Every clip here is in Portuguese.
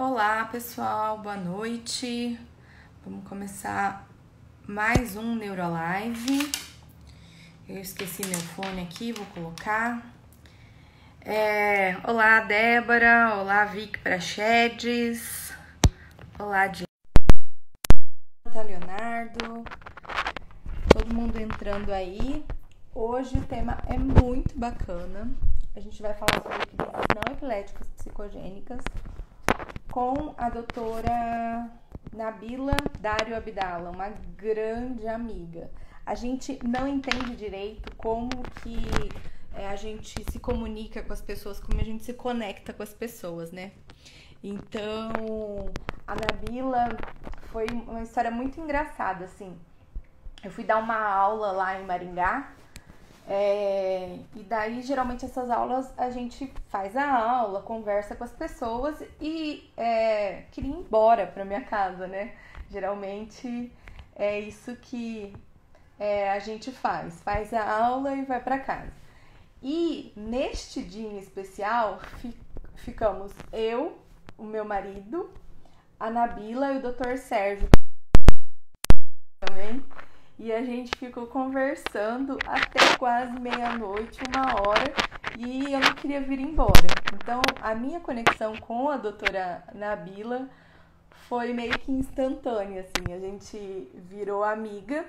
Olá, pessoal, boa noite. Vamos começar mais um Neurolive. Eu esqueci meu fone aqui, vou colocar. Olá, Débora. Olá, Vic Prachedes. Olá, Diana, Leonardo. Todo mundo entrando aí. Hoje o tema é muito bacana. A gente vai falar sobre crises não epiléticas psicogênicas com a doutora Nabila Dário Abdala, uma grande amiga. A gente não entende direito como que a gente se comunica com as pessoas, como a gente se conecta com as pessoas, né? Então, a Nabila foi uma história muito engraçada, assim. Eu fui dar uma aula lá em Maringá, e daí, geralmente, essas aulas, a gente faz a aula, conversa com as pessoas e queria ir embora pra minha casa, né? Geralmente, é isso que a gente faz a aula e vai pra casa. E neste dia em especial, ficamos eu, o meu marido, a Nabila e o Dr. Sérgio também. E a gente ficou conversando até quase meia-noite, 1 hora, e eu não queria vir embora. Então, a minha conexão com a doutora Nabila foi meio que instantânea, assim. A gente virou amiga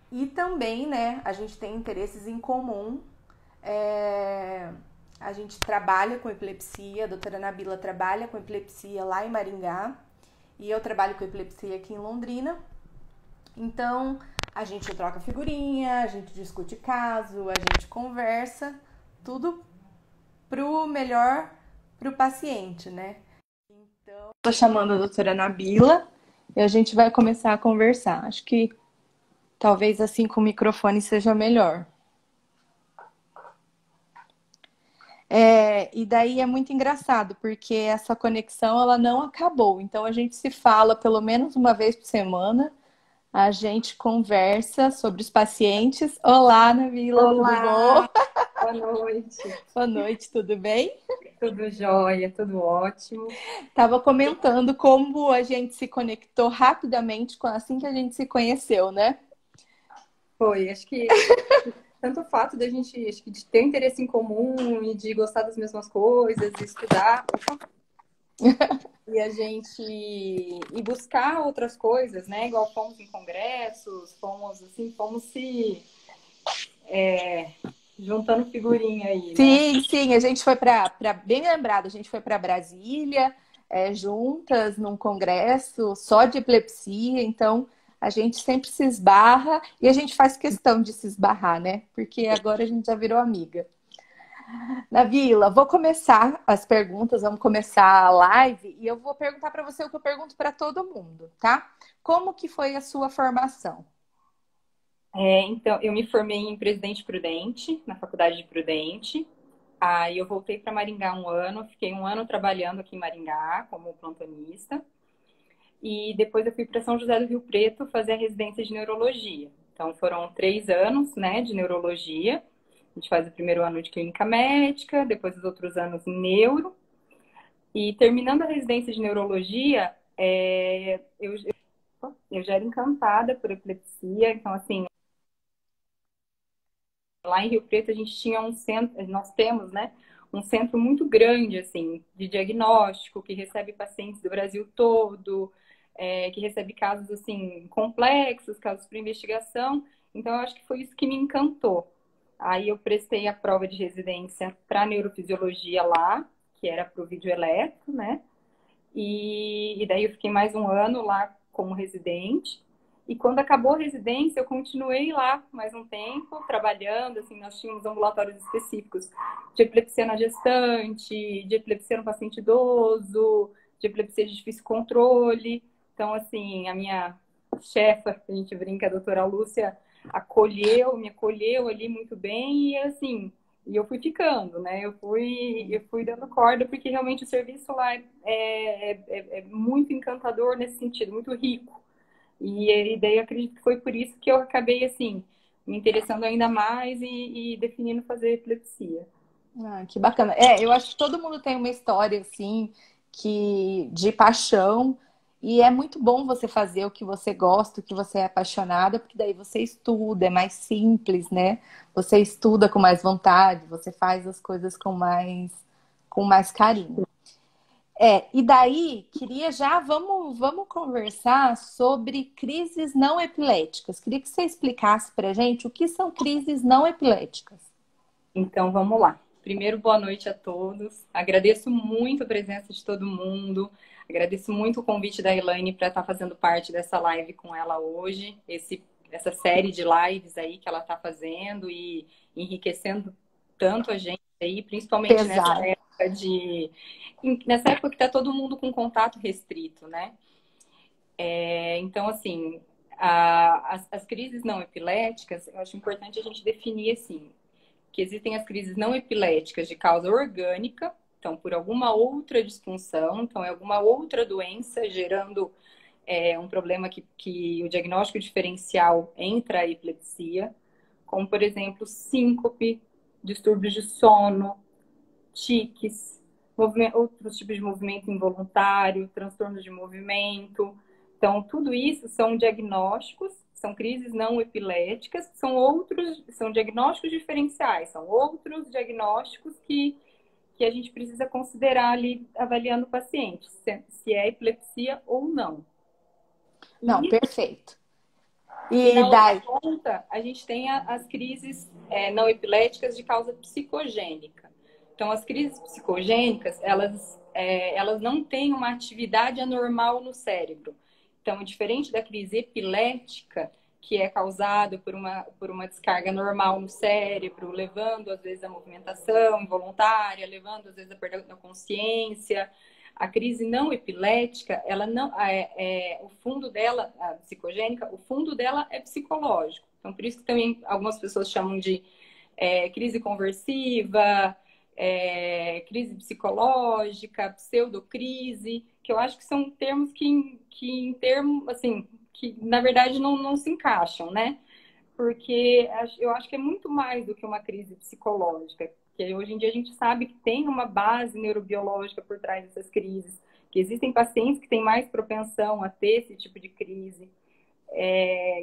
e também, né, a gente tem interesses em comum. A gente trabalha com epilepsia, a doutora Nabila trabalha com epilepsia lá em Maringá e eu trabalho com epilepsia aqui em Londrina. Então, a gente troca figurinha, a gente discute caso, a gente conversa, tudo pro melhor pro paciente, né? Então, tô chamando a doutora Nabila e a gente vai começar a conversar. Acho que talvez assim com o microfone seja melhor. E daí é muito engraçado, porque essa conexão ela não acabou. Então, a gente se fala pelo menos uma vez por semana. A gente conversa sobre os pacientes. Olá, Nabila, tudo bom? Olá, boa noite. Boa noite, tudo bem? Tudo jóia, tudo ótimo. Tava comentando como a gente se conectou rapidamente assim que a gente se conheceu, né? Foi, acho que tanto o fato da gente, acho que de ter um interesse em comum e de gostar das mesmas coisas, e estudar, e a gente e buscar outras coisas, né? Igual fomos em congressos, fomos se juntando figurinha aí, né? Sim, a gente foi bem lembrado, a gente foi para Brasília, juntas num congresso só de epilepsia, então a gente sempre se esbarra e a gente faz questão de se esbarrar, né? Porque agora a gente já virou amiga. Nabila, vou começar as perguntas, vamos começar a live e eu vou perguntar para você o que eu pergunto para todo mundo, tá? Como que foi a sua formação? Então, eu me formei em Presidente Prudente, na Faculdade de Prudente. Aí eu voltei para Maringá 1 ano, fiquei 1 ano trabalhando aqui em Maringá como plantonista. E depois eu fui para São José do Rio Preto fazer a residência de neurologia. Então foram 3 anos, né, de neurologia. A gente faz o primeiro ano de clínica médica, depois os outros anos em neuro. E terminando a residência de neurologia, eu já era encantada por epilepsia. Então, assim, lá em Rio Preto a gente tinha um centro, nós temos, né, um centro muito grande, assim, de diagnóstico, que recebe pacientes do Brasil todo, que recebe casos, assim, complexos, casos para investigação. Então, eu acho que foi isso que me encantou. Aí eu prestei a prova de residência para neurofisiologia lá, que era para o videoeletro, né? E daí eu fiquei mais 1 ano lá como residente. E quando acabou a residência, eu continuei lá mais um tempo, trabalhando, assim, nós tínhamos ambulatórios específicos de epilepsia na gestante, de epilepsia no paciente idoso, de epilepsia de difícil controle. Então, assim, a minha chefa, a gente brinca, a doutora Lúcia, me acolheu ali muito bem e, assim, e eu fui ficando, né? Eu fui dando corda, porque realmente o serviço lá é muito encantador nesse sentido, muito rico. E daí eu acredito que foi por isso que eu acabei, assim, me interessando ainda mais e definindo fazer epilepsia. Ah, que bacana. Eu acho que todo mundo tem uma história assim de paixão. E é muito bom você fazer o que você gosta, o que você é apaixonada, porque daí você estuda, é mais simples, né? Você estuda com mais vontade, você faz as coisas com mais carinho. E daí, queria já, vamos conversar sobre crises não epiléticas. Queria que você explicasse pra gente o que são crises não epiléticas. Então, vamos lá. Primeiro, boa noite a todos. Agradeço muito a presença de todo mundo. Agradeço muito o convite da Elaine para estar fazendo parte dessa live com ela hoje. Essa série de lives aí que ela está fazendo e enriquecendo tanto a gente aí, principalmente Exato. nessa época que está todo mundo com contato restrito, né? Então, assim, as crises não epiléticas, eu acho importante a gente definir assim, que existem as crises não epiléticas de causa orgânica, então por alguma outra disfunção, então é alguma outra doença gerando um problema que o diagnóstico diferencial entra a epilepsia, como por exemplo síncope, distúrbios de sono, tiques, outros tipos de movimento involuntário, transtornos de movimento. Então, tudo isso são diagnósticos, são crises não epiléticas, são diagnósticos diferenciais, são outros diagnósticos que a gente precisa considerar ali avaliando o paciente, se é epilepsia ou não. Não, perfeito. E E na outra daí, ponta, a gente tem as crises não epiléticas de causa psicogênica. Então, as crises psicogênicas, elas não têm uma atividade anormal no cérebro. Então, diferente da crise epilética, que é causada por uma descarga normal no cérebro, levando, às vezes, a movimentação involuntária, levando, às vezes, a perda da consciência. A crise não epilética, ela não, o fundo dela, a psicogênica, o fundo dela é psicológico. Então, por isso que também algumas pessoas chamam de crise conversiva, crise psicológica, pseudocrise, que eu acho que são termos que em termos, assim, que na verdade não se encaixam, né? Porque eu acho que é muito mais do que uma crise psicológica, que hoje em dia a gente sabe que tem uma base neurobiológica por trás dessas crises, que existem pacientes que têm mais propensão a ter esse tipo de crise,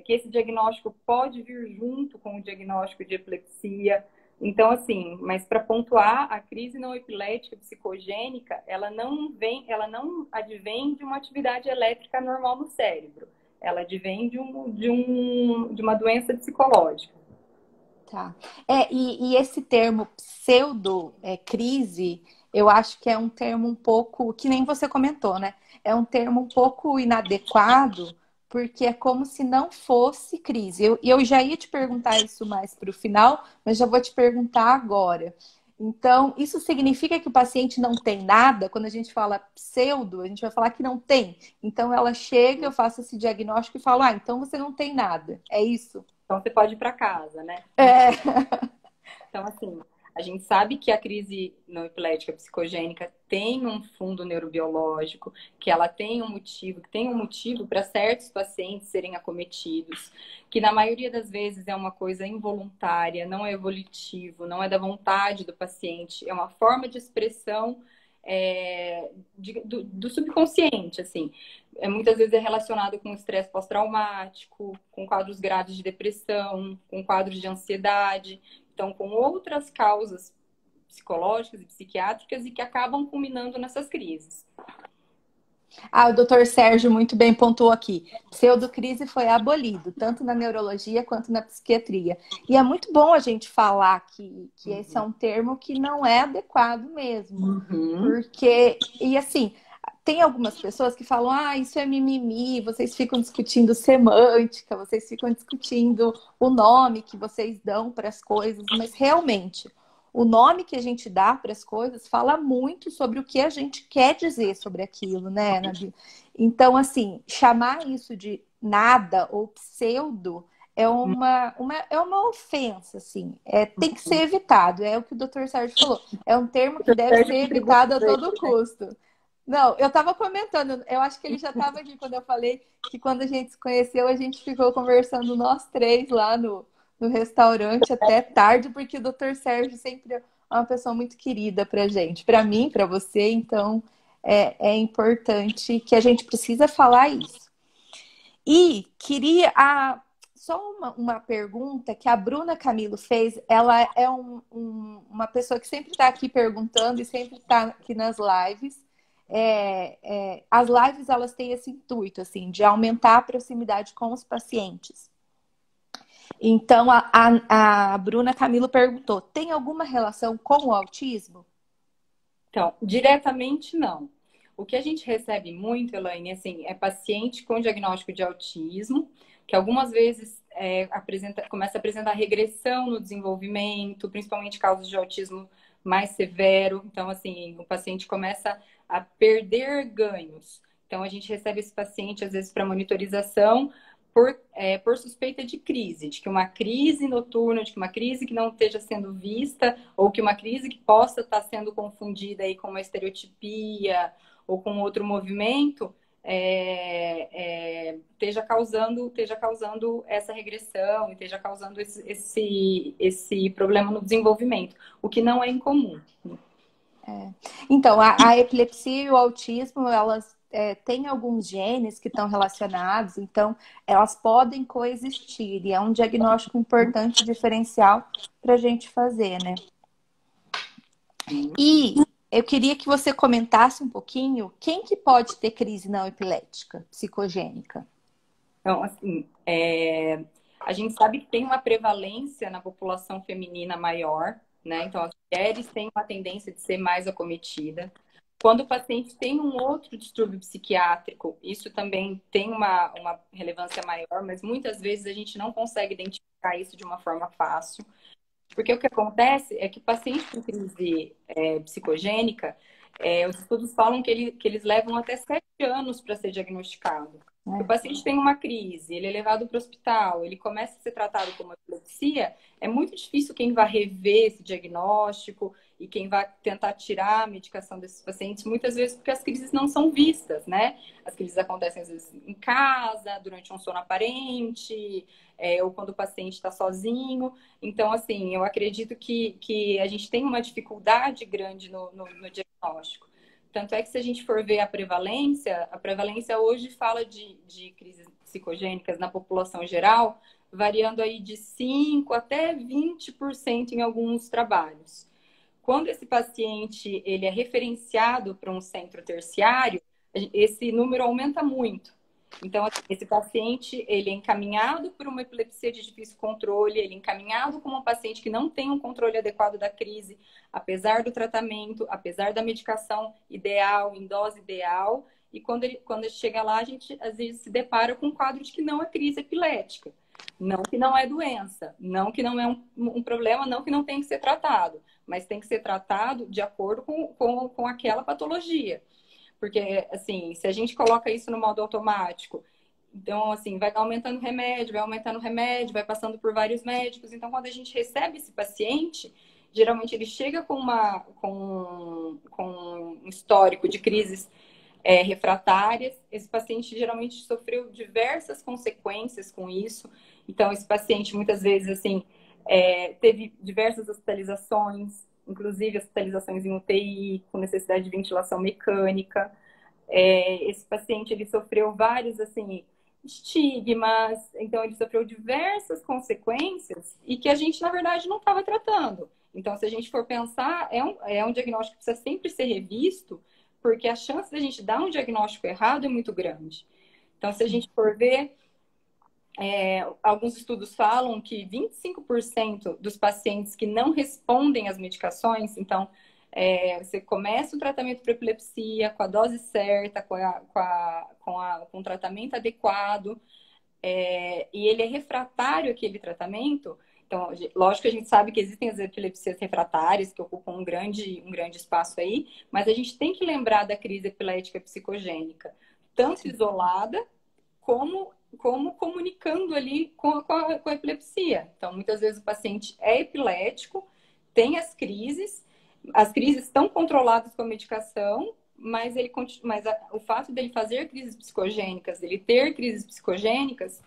que esse diagnóstico pode vir junto com o diagnóstico de epilepsia. Então, assim, mas para pontuar, a crise não epilética psicogênica, ela não advém de uma atividade elétrica normal no cérebro. Ela advém de uma doença psicológica. tá. E esse termo pseudo-crise, eu acho que é um termo um pouco, que nem você comentou, né? É um termo um pouco inadequado, porque é como se não fosse crise. Eu já ia te perguntar isso mais para o final, mas já vou te perguntar agora. Então, isso significa que o paciente não tem nada? Quando a gente fala pseudo, a gente vai falar que não tem. Então, ela chega, eu faço esse diagnóstico e falo, então você não tem nada. É isso? Então, você pode ir para casa, né? É. Então, assim, a gente sabe que a crise não epilética psicogênica tem um fundo neurobiológico, que ela tem um motivo para certos pacientes serem acometidos, que na maioria das vezes é uma coisa involuntária, não é evolutivo, não é da vontade do paciente, é uma forma de expressão do subconsciente, assim. Muitas vezes é relacionado com estresse pós-traumático, com quadros graves de depressão, com quadros de ansiedade. Então, com outras causas psicológicas e psiquiátricas e que acabam culminando nessas crises. O doutor Sérgio muito bem pontuou aqui. Pseudocrise foi abolido, tanto na neurologia quanto na psiquiatria. E é muito bom a gente falar que esse é um termo que não é adequado mesmo. Porque, e assim, tem algumas pessoas que falam, isso é mimimi, vocês ficam discutindo semântica, vocês ficam discutindo o nome que vocês dão para as coisas, mas realmente, o nome que a gente dá para as coisas fala muito sobre o que a gente quer dizer sobre aquilo, né, Nabi? Então, assim, chamar isso de nada ou pseudo é uma ofensa, assim. Tem que ser evitado, é o que o doutor Sérgio falou. É um termo que deve ser evitado a todo custo. Não, eu estava comentando, eu acho que ele já estava aqui quando eu falei que quando a gente se conheceu, a gente ficou conversando nós três lá no restaurante até tarde, porque o doutor Sérgio sempre é uma pessoa muito querida pra gente, pra mim, pra você, então é importante que a gente precisa falar isso. E queria só uma pergunta que a Bruna Camilo fez. Ela é uma pessoa que sempre está aqui perguntando e sempre está aqui nas lives. As lives elas têm esse intuito assim, de aumentar a proximidade com os pacientes. Então, a Bruna Camilo perguntou: tem alguma relação com o autismo? Então, diretamente não. O que a gente recebe muito, Elaine, assim, é paciente com diagnóstico de autismo, que algumas vezes começa a apresentar regressão no desenvolvimento, principalmente casos de autismo mais severo. Então, assim, o paciente começa a perder ganhos. Então, a gente recebe esse paciente, às vezes, para monitorização por suspeita de crise, de que uma crise noturna, de que uma crise que não esteja sendo vista, ou que uma crise que possa estar sendo confundida aí com uma estereotipia ou com outro movimento, esteja causando essa regressão, esteja causando esse problema no desenvolvimento, o que não é incomum. Então, a epilepsia e o autismo, elas têm alguns genes que estão relacionados, então elas podem coexistir, e é um diagnóstico importante, diferencial para a gente fazer, né? E eu queria que você comentasse um pouquinho quem que pode ter crise não epilética, psicogênica. Então, assim, a gente sabe que tem uma prevalência na população feminina maior, né? Então, as mulheres têm uma tendência de ser mais acometida. Quando o paciente tem um outro distúrbio psiquiátrico, isso também tem uma relevância maior, mas muitas vezes a gente não consegue identificar isso de uma forma fácil. Porque o que acontece é que o paciente com crise psicogênica, os estudos falam que eles levam até 7 anos para ser diagnosticado. Se o paciente tem uma crise, ele é levado para o hospital, ele começa a ser tratado como epilepsia, é muito difícil quem vai rever esse diagnóstico e quem vai tentar tirar a medicação desses pacientes, muitas vezes porque as crises não são vistas, né? As crises acontecem às vezes em casa, durante um sono aparente, ou quando o paciente está sozinho. Então, assim, eu acredito que a gente tem uma dificuldade grande no diagnóstico. Tanto é que se a gente for ver a prevalência hoje fala de crises psicogênicas na população geral, variando aí de 5% até 20% em alguns trabalhos. Quando esse paciente ele é referenciado para um centro terciário, esse número aumenta muito. Então, esse paciente, ele é encaminhado por uma epilepsia de difícil controle, ele é encaminhado como um paciente que não tem um controle adequado da crise, apesar do tratamento, apesar da medicação ideal, em dose ideal, e quando ele chega lá, a gente às vezes se depara com um quadro de que não é crise epilética, não que não é doença, não que não é um problema, não que não tem que ser tratado, mas tem que ser tratado de acordo com aquela patologia. Porque, assim, se a gente coloca isso no modo automático, então, assim, vai aumentando o remédio, vai passando por vários médicos. Então, quando a gente recebe esse paciente, geralmente ele chega com um histórico de crises refratárias. Esse paciente geralmente sofreu diversas consequências com isso. Então, esse paciente, muitas vezes, assim, teve diversas hospitalizações, inclusive hospitalizações em UTI, com necessidade de ventilação mecânica. Esse paciente, ele sofreu vários, assim, estigmas, então ele sofreu diversas consequências e que a gente, na verdade, não estava tratando. Então, se a gente for pensar, é um diagnóstico que precisa sempre ser revisto, porque a chance de a gente dar um diagnóstico errado é muito grande. Então, se a gente for ver, alguns estudos falam que 25% dos pacientes que não respondem às medicações, então, você começa o tratamento para epilepsia com a dose certa, com o tratamento adequado, e ele é refratário àquele tratamento. Então, lógico que a gente sabe que existem as epilepsias refratárias, que ocupam um grande espaço aí, mas a gente tem que lembrar da crise epilética psicogênica, tanto isolada, como comunicando ali com a epilepsia. Então, muitas vezes o paciente é epilético, tem as crises estão controladas com a medicação, mas o fato dele fazer crises psicogênicas, ele ter crises psicogênicas,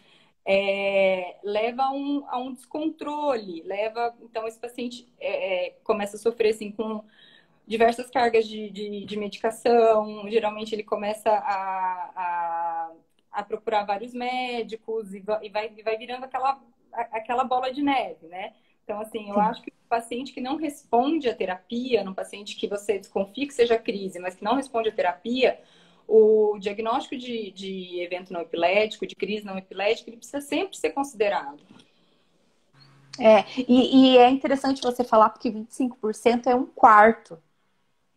leva a um descontrole, então esse paciente começa a sofrer assim, diversas cargas de medicação. Geralmente ele começa a procurar vários médicos e vai virando aquela bola de neve, né? Então, assim, eu Sim. acho que o paciente que não responde à terapia, no paciente que você desconfia que seja crise, mas que não responde à terapia, o diagnóstico de evento não epilético, de crise não epilética, ele precisa sempre ser considerado. E é interessante você falar porque 25% é um quarto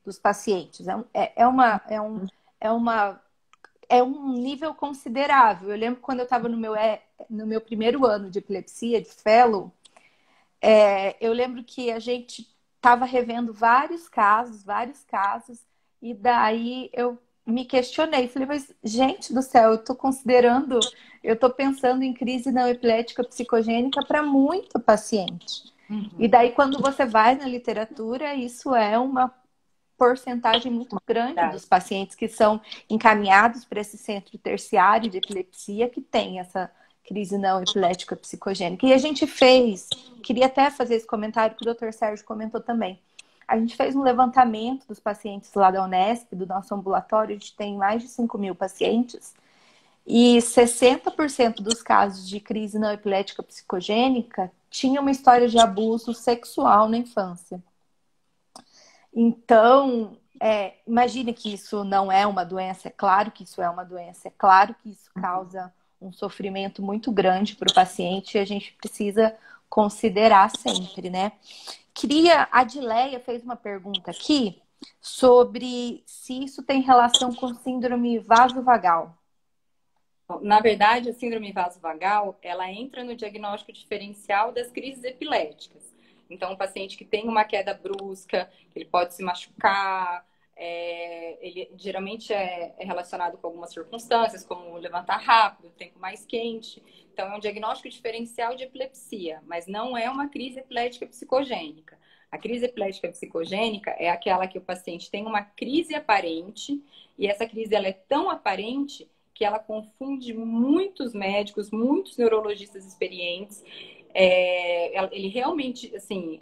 dos pacientes. É um nível considerável. Eu lembro quando eu estava no meu primeiro ano de epilepsia, de fellow, eu lembro que a gente estava revendo vários casos, e daí eu me questionei. Falei, mas gente do céu, eu estou pensando em crise não epilética psicogênica para muito paciente. E Uhum. daí, quando você vai na literatura, isso é uma porcentagem muito grande dos Verdade. pacientes que são encaminhados para esse centro terciário de epilepsia que tem essa crise não epilética psicogênica. E a gente queria até fazer esse comentário que o Dr. Sérgio comentou também. A gente fez um levantamento dos pacientes lá da Unesp, do nosso ambulatório, a gente tem mais de 5.000 pacientes, e 60% dos casos de crise não epilética psicogênica tinham uma história de abuso sexual na infância. Então, imagine que isso não é uma doença, é claro que isso é uma doença, é claro que isso causa um sofrimento muito grande para o paciente e a gente precisa considerar sempre, né? A Adileia fez uma pergunta aqui sobre se isso tem relação com síndrome vasovagal. Na verdade, a síndrome vasovagal, ela entra no diagnóstico diferencial das crises epiléticas. Então, um paciente que tem uma queda brusca, ele pode se machucar, ele geralmente é relacionado com algumas circunstâncias, como levantar rápido, tempo mais quente. Então, é um diagnóstico diferencial de epilepsia, mas não é uma crise epilética psicogênica. A crise epilética psicogênica é aquela que o paciente tem uma crise aparente, e essa crise ela é tão aparente que ela confunde muitos médicos, muitos neurologistas experientes. Ele realmente, assim,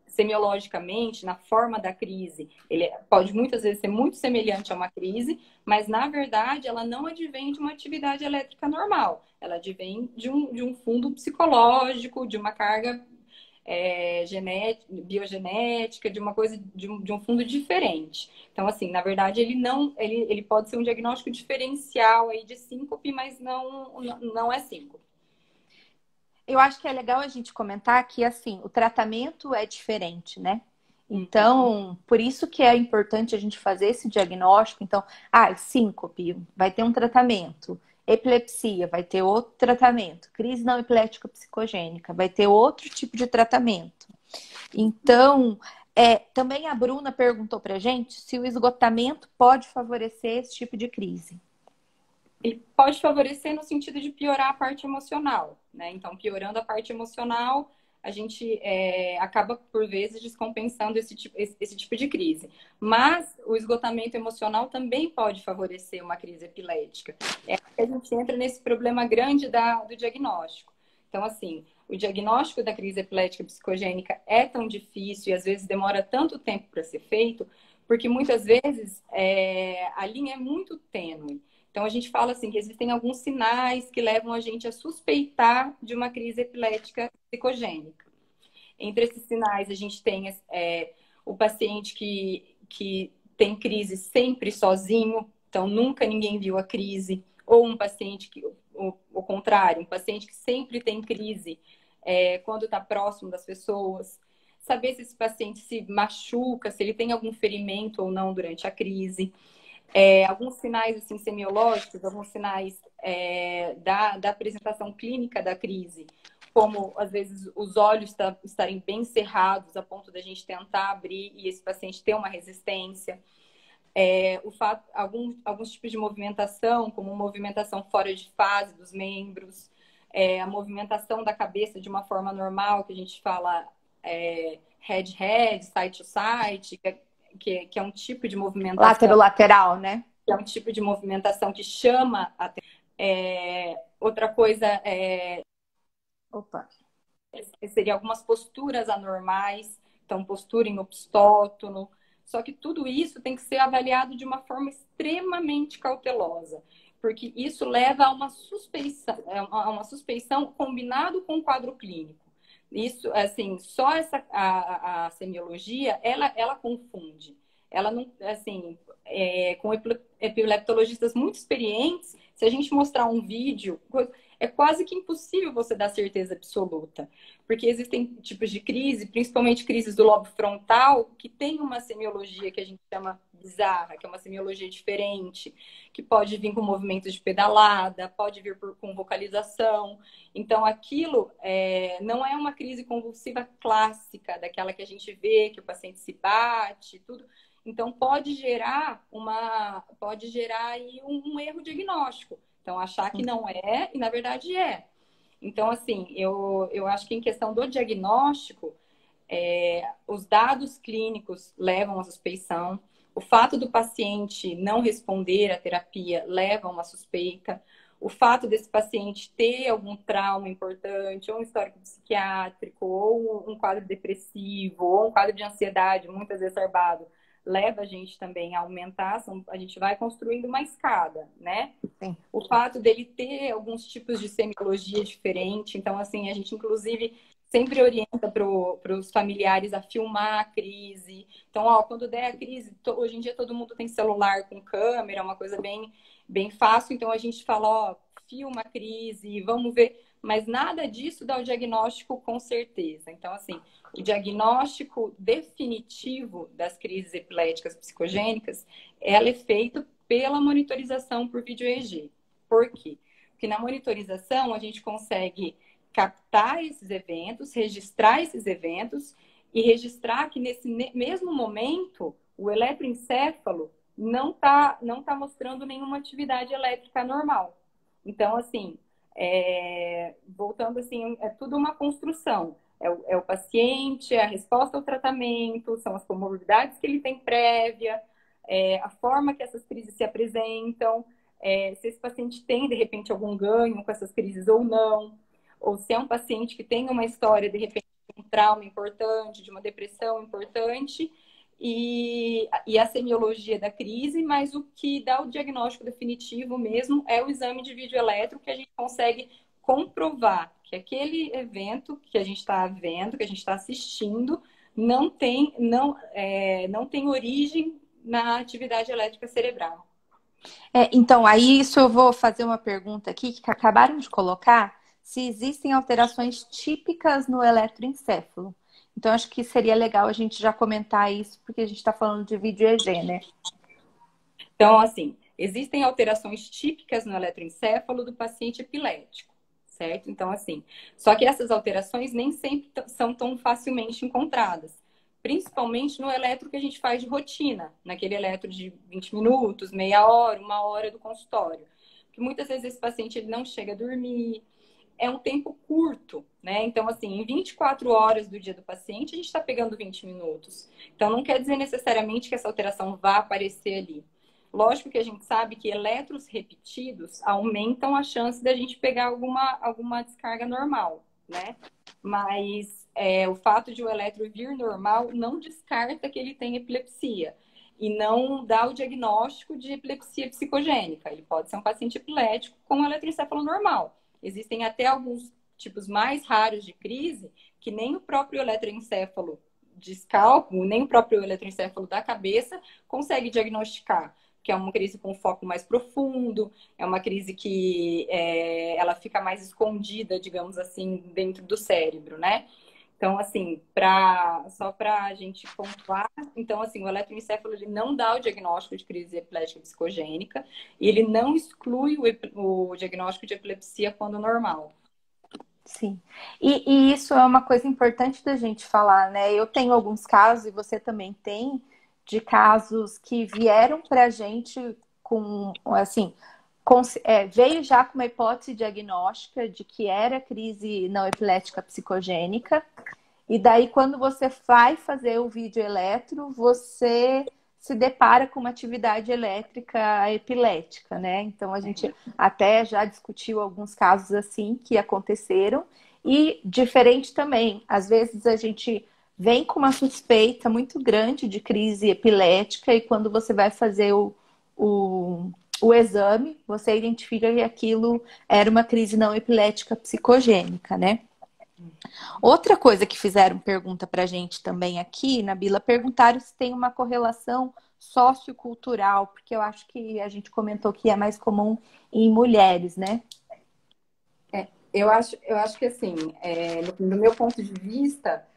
semiologicamente, na forma da crise, ele pode muitas vezes ser muito semelhante a uma crise, mas na verdade ela não advém de uma atividade elétrica normal. Ela advém de um fundo psicológico, de uma carga biogenética, de uma coisa, de um fundo diferente. Então, assim, na verdade, ele pode ser um diagnóstico diferencial aí de síncope, mas não é síncope. Eu acho que é legal a gente comentar que, assim, o tratamento é diferente, né? Uhum. Então, por isso que é importante a gente fazer esse diagnóstico. Então, síncope, vai ter um tratamento. Epilepsia, vai ter outro tratamento. Crise não epilética psicogênica, vai ter outro tipo de tratamento. Então, também a Bruna perguntou pra gente se o esgotamento pode favorecer esse tipo de crise. Ele pode favorecer no sentido de piorar a parte emocional, né? Então, piorando a parte emocional, a gente acaba, por vezes, descompensando esse tipo de crise. Mas o esgotamento emocional também pode favorecer uma crise epilética. É que a gente entra nesse problema grande do diagnóstico. Então, assim, o diagnóstico da crise epilética psicogênica é tão difícil e às vezes demora tanto tempo para ser feito, porque muitas vezes a linha é muito tênue. Então, a gente fala assim que existem alguns sinais que levam a gente a suspeitar de uma crise epilética psicogênica. Entre esses sinais, a gente tem o paciente que tem crise sempre sozinho, então nunca ninguém viu a crise, ou um paciente o contrário, um paciente que sempre tem crise quando está próximo das pessoas. Saber se esse paciente se machuca, se ele tem algum ferimento ou não durante a crise. Alguns sinais assim, semiológicos, alguns sinais da apresentação clínica da crise, como às vezes os olhos estarem bem cerrados a ponto da gente tentar abrir e esse paciente ter uma resistência. Alguns tipos de movimentação, como movimentação fora de fase dos membros, a movimentação da cabeça de uma forma normal, que a gente fala head-head, side-to-side, que é um tipo de movimentação. Lateral, né? Que é um tipo de movimentação que chama a atenção. Outra coisa Opa. seria algumas posturas anormais, então postura em opstótono. Só que tudo isso tem que ser avaliado de uma forma extremamente cautelosa, porque isso leva a uma suspeição combinado com o quadro clínico. Isso, assim, só a semiologia, ela confunde. Ela não, assim, com epileptologistas muito experientes, se a gente mostrar um vídeo, é quase que impossível você dar certeza absoluta. Porque existem tipos de crise, principalmente crises do lobo frontal, que tem uma semiologia que a gente chama bizarra, que é uma semiologia diferente, que pode vir com movimentos de pedalada, pode vir com vocalização. Então, aquilo não é uma crise convulsiva clássica, daquela que a gente vê, que o paciente se bate, tudo. Então, pode gerar aí um erro diagnóstico. Então, achar que não é, e na verdade é. Então, assim, eu acho que em questão do diagnóstico, os dados clínicos levam à suspeição. O fato do paciente não responder à terapia leva a uma suspeita. O fato desse paciente ter algum trauma importante, ou um histórico psiquiátrico, ou um quadro depressivo, ou um quadro de ansiedade muito exacerbado, leva a gente também a aumentar, a gente vai construindo uma escada, né? Sim. O fato dele ter alguns tipos de semiologia diferente, então, assim, a gente, inclusive, sempre orienta para os familiares a filmar a crise. Então, quando der a crise, hoje em dia todo mundo tem celular com câmera, uma coisa bem, bem fácil, então a gente fala, filma a crise, vamos ver, mas nada disso dá o diagnóstico com certeza. Então, assim, o diagnóstico definitivo das crises epiléticas psicogênicas, ela é feito pela monitorização por vídeo EEG. Por quê? Porque na monitorização a gente consegue captar esses eventos, registrar esses eventos e registrar que nesse mesmo momento o eletroencéfalo não tá mostrando nenhuma atividade elétrica normal. Então, assim, voltando assim, é tudo uma construção. É o paciente, é a resposta ao tratamento, são as comorbidades que ele tem prévia, a forma que essas crises se apresentam, se esse paciente tem, de repente, algum ganho com essas crises ou não, ou se é um paciente que tem uma história, de repente, de um trauma importante, de uma depressão importante, e a semiologia da crise, mas o que dá o diagnóstico definitivo mesmo é o exame de vídeo elétrico, que a gente consegue comprovar que aquele evento que a gente está vendo, que a gente está assistindo, não tem origem na atividade elétrica cerebral. Então, aí isso eu vou fazer uma pergunta aqui que acabaram de colocar, se existem alterações típicas no eletroencéfalo. Então, acho que seria legal a gente já comentar isso, porque a gente está falando de vídeo EEG, né? Então, assim, existem alterações típicas no eletroencéfalo do paciente epilético, certo? Então, assim, só que essas alterações nem sempre são tão facilmente encontradas, principalmente no eletro que a gente faz de rotina, naquele eletro de 20 minutos, meia hora, uma hora do consultório. Porque muitas vezes esse paciente ele não chega a dormir, é um tempo curto, né? Então, assim, em 24 horas do dia do paciente, a gente está pegando 20 minutos. Então, não quer dizer necessariamente que essa alteração vá aparecer ali. Lógico que a gente sabe que eletros repetidos aumentam a chance da gente pegar alguma descarga normal, né? Mas o fato de o eletro vir normal não descarta que ele tem epilepsia. E não dá o diagnóstico de epilepsia psicogênica. Ele pode ser um paciente epilético com eletroencefalo normal. Existem até alguns tipos mais raros de crise que nem o próprio eletroencefalo de escalpo, nem o próprio eletroencefalo da cabeça consegue diagnosticar, que é uma crise com foco mais profundo, é uma crise que ela fica mais escondida, digamos assim, dentro do cérebro, né? Então, assim, só para a gente pontuar, então, assim, o eletroencefalo ele não dá o diagnóstico de crise epilética psicogênica e ele não exclui o diagnóstico de epilepsia quando normal. Sim. E isso é uma coisa importante da gente falar, né? Eu tenho alguns casos, e você também tem, de casos que vieram para a gente com, assim, veio já com uma hipótese diagnóstica de que era crise não epilética psicogênica. E daí, quando você vai fazer o vídeo eletro, você se depara com uma atividade elétrica epilética, né? Então, a gente até já discutiu alguns casos assim que aconteceram. E diferente também, às vezes a gente vem com uma suspeita muito grande de crise epilética e quando você vai fazer o exame, você identifica que aquilo era uma crise não epilética psicogênica, né? Outra coisa que fizeram pergunta pra gente também aqui, Nabila, perguntaram se tem uma correlação sociocultural, porque eu acho que a gente comentou que é mais comum em mulheres, né? Eu acho que assim, no meu ponto de vista,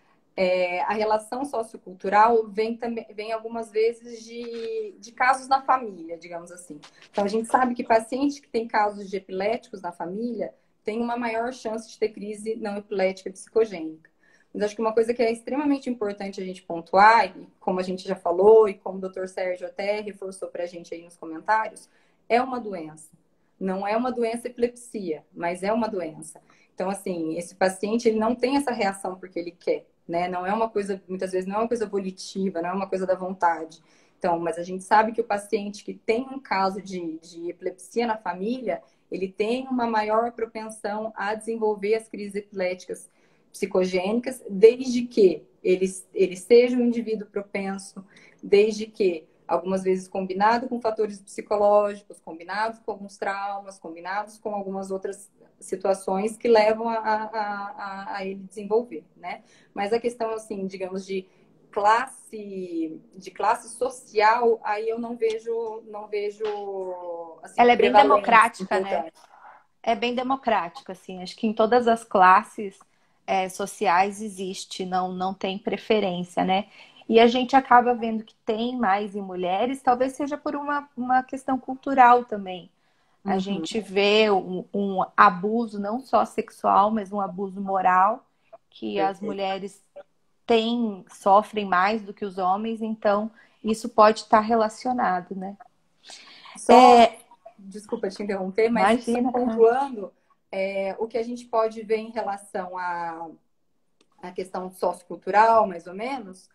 a relação sociocultural vem também, vem algumas vezes de casos na família, digamos assim. Então, a gente sabe que pacientes que têm casos de epiléticos na família têm uma maior chance de ter crise não epilética psicogênica. Mas acho que uma coisa que é extremamente importante a gente pontuar, e como a gente já falou, e como o doutor Sérgio até reforçou para a gente aí nos comentários, é uma doença. Não é uma doença epilepsia, mas é uma doença. Então, assim, esse paciente ele não tem essa reação porque ele quer, né? Não é uma coisa, muitas vezes não é uma coisa volitiva, não é uma coisa da vontade. Então, mas a gente sabe que o paciente que tem um caso de epilepsia na família, ele tem uma maior propensão a desenvolver as crises epiléticas psicogênicas, desde que ele seja um indivíduo propenso, desde que algumas vezes combinado com fatores psicológicos, combinados com alguns traumas, combinados com algumas outras situações que levam a ele desenvolver, né? Mas a questão, assim, digamos, de classe social, aí eu não vejo assim, Ela é bem prevalência democrática, né? importante. É bem democrática, assim. Acho que em todas as classes sociais existe, não tem preferência, né? E a gente acaba vendo que tem mais em mulheres, talvez seja por uma questão cultural também. A Uhum, gente vê um abuso não só sexual, mas um abuso moral, que as perfeito. mulheres sofrem mais do que os homens, então isso pode estar relacionado, né? Só, desculpa te interromper, mas só Imagina. pontuando, o que a gente pode ver em relação à questão sociocultural, mais ou menos,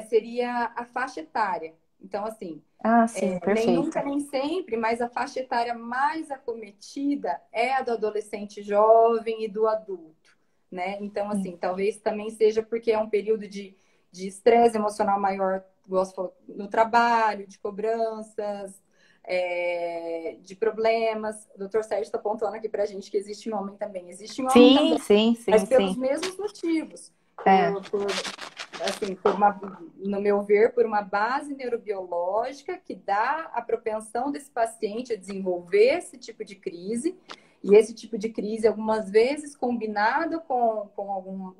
seria a faixa etária. Então, assim, Ah, sim, nem perfeito. nunca, nem sempre, mas a faixa etária mais acometida é a do adolescente jovem e do adulto, né? Então, Sim. assim, talvez também seja porque é um período de estresse emocional maior, igual você falou, no trabalho, de cobranças, de problemas. O doutor Sérgio está apontando aqui para a gente que existe um homem também. Existe um homem Sim, também, sim, mas sim, pelos sim. mesmos motivos. É, Assim, no meu ver, por uma base neurobiológica que dá a propensão desse paciente a desenvolver esse tipo de crise, e esse tipo de crise, algumas vezes, combinado com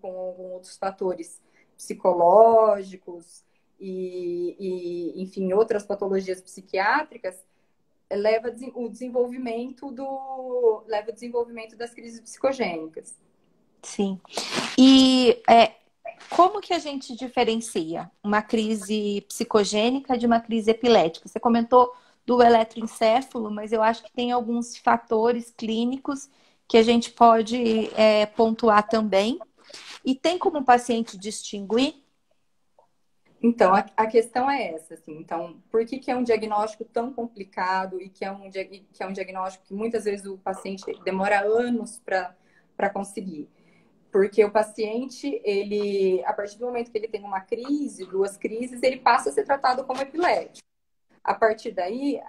outros fatores psicológicos enfim, outras patologias psiquiátricas, leva o desenvolvimento das crises psicogênicas. sim. E como que a gente diferencia uma crise psicogênica de uma crise epilética? Você comentou do eletroencefalo, mas eu acho que tem alguns fatores clínicos que a gente pode pontuar também. E tem como o paciente distinguir? Então, a questão é essa, assim. Então, por que é um diagnóstico tão complicado e que é um diagnóstico que muitas vezes o paciente demora anos para conseguir? Porque o paciente, a partir do momento que ele tem uma crise, duas crises, ele passa a ser tratado como epilético. A partir daí,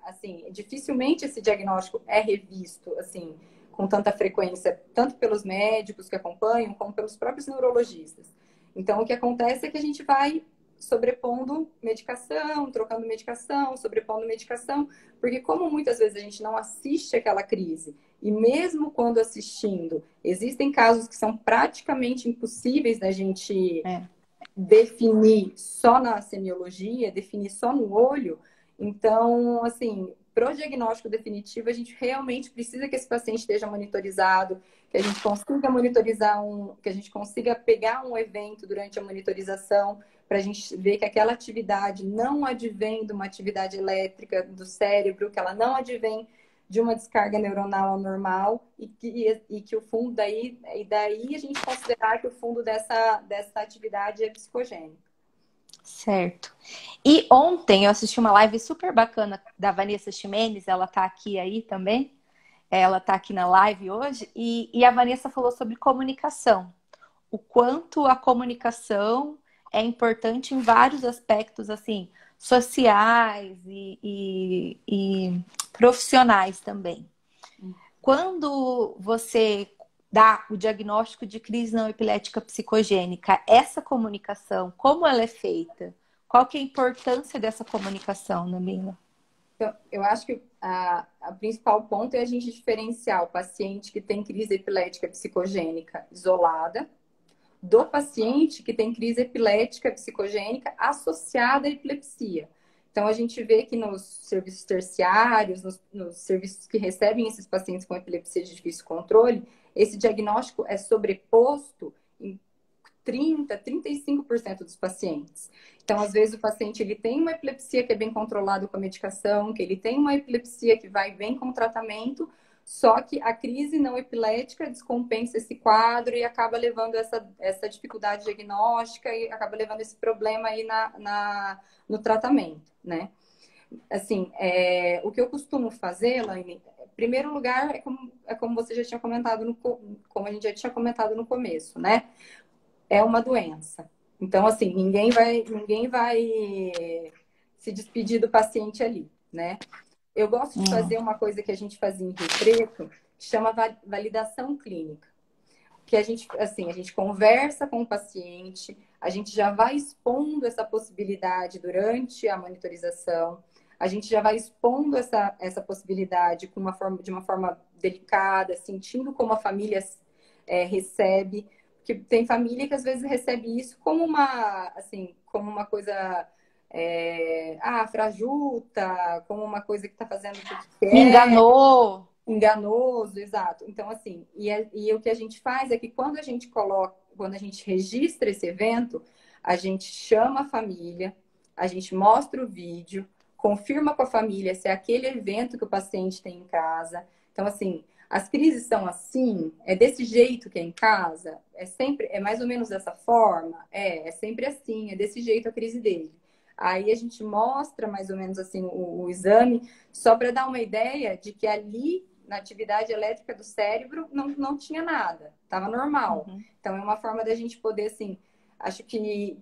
assim, dificilmente esse diagnóstico é revisto, assim, com tanta frequência, tanto pelos médicos que acompanham, como pelos próprios neurologistas. Então, o que acontece é que a gente vai sobrepondo medicação, trocando medicação, sobrepondo medicação, porque como muitas vezes a gente não assiste aquela crise, e mesmo quando assistindo, existem casos que são praticamente impossíveis da gente É, definir só na semiologia, definir só no olho. Então, assim, para o diagnóstico definitivo, a gente realmente precisa que esse paciente esteja monitorizado, que a gente consiga monitorizar que a gente consiga pegar um evento durante a monitorização, para a gente ver que aquela atividade não advém de uma atividade elétrica do cérebro, que ela não advém de uma descarga neuronal anormal e que o fundo daí a gente considerar que o fundo dessa atividade é psicogênico. certo. E ontem eu assisti uma live super bacana da Vanessa Ximenes, ela tá aqui aí também. Ela tá aqui na live hoje, e a Vanessa falou sobre comunicação. o quanto a comunicação é importante em vários aspectos, assim, sociais e profissionais também. Quando você dá o diagnóstico de crise não epilética psicogênica, essa comunicação, como ela é feita? Qual que é a importância dessa comunicação, Namila? Então, eu acho que a principal ponto é a gente diferenciar o paciente que tem crise epilética psicogênica isolada do paciente que tem crise epilética psicogênica associada à epilepsia. Então, a gente vê que nos serviços terciários, nos serviços que recebem esses pacientes com epilepsia de difícil controle, esse diagnóstico é sobreposto em 35% dos pacientes. Então, às vezes, o paciente ele tem uma epilepsia que é bem controlada com a medicação, que ele tem uma epilepsia que vai bem com o tratamento, só que a crise não epilética descompensa esse quadro e acaba levando essa dificuldade diagnóstica e acaba levando esse problema aí no tratamento, né? Assim, o que eu costumo fazer, Elaine, em primeiro lugar, é como você já tinha comentado, como a gente já tinha comentado no começo, né? É uma doença. Então, assim, ninguém vai se despedir do paciente ali, né? Eu gosto de fazer uma coisa que a gente fazia em Rio Preto, que chama validação clínica. Que a gente conversa com o paciente, a gente já vai expondo essa possibilidade durante a monitorização, a gente já vai expondo essa possibilidade de uma forma delicada, sentindo como a família recebe. Porque tem família que às vezes recebe isso como uma coisa frajuta, como uma coisa que está fazendo o que Me quer. enganou. Enganoso, exato. Então, assim, e o que a gente faz é que quando a gente registra esse evento, a gente chama a família, a gente mostra o vídeo, confirma com a família se é aquele evento que o paciente tem em casa. Então, assim, as crises são assim, é desse jeito que é em casa, é mais ou menos dessa forma, é sempre assim, é desse jeito a crise dele. Aí a gente mostra mais ou menos assim o exame, só para dar uma ideia de que ali na atividade elétrica do cérebro não tinha nada, estava normal. Uhum. Então é uma forma da gente poder, assim, acho que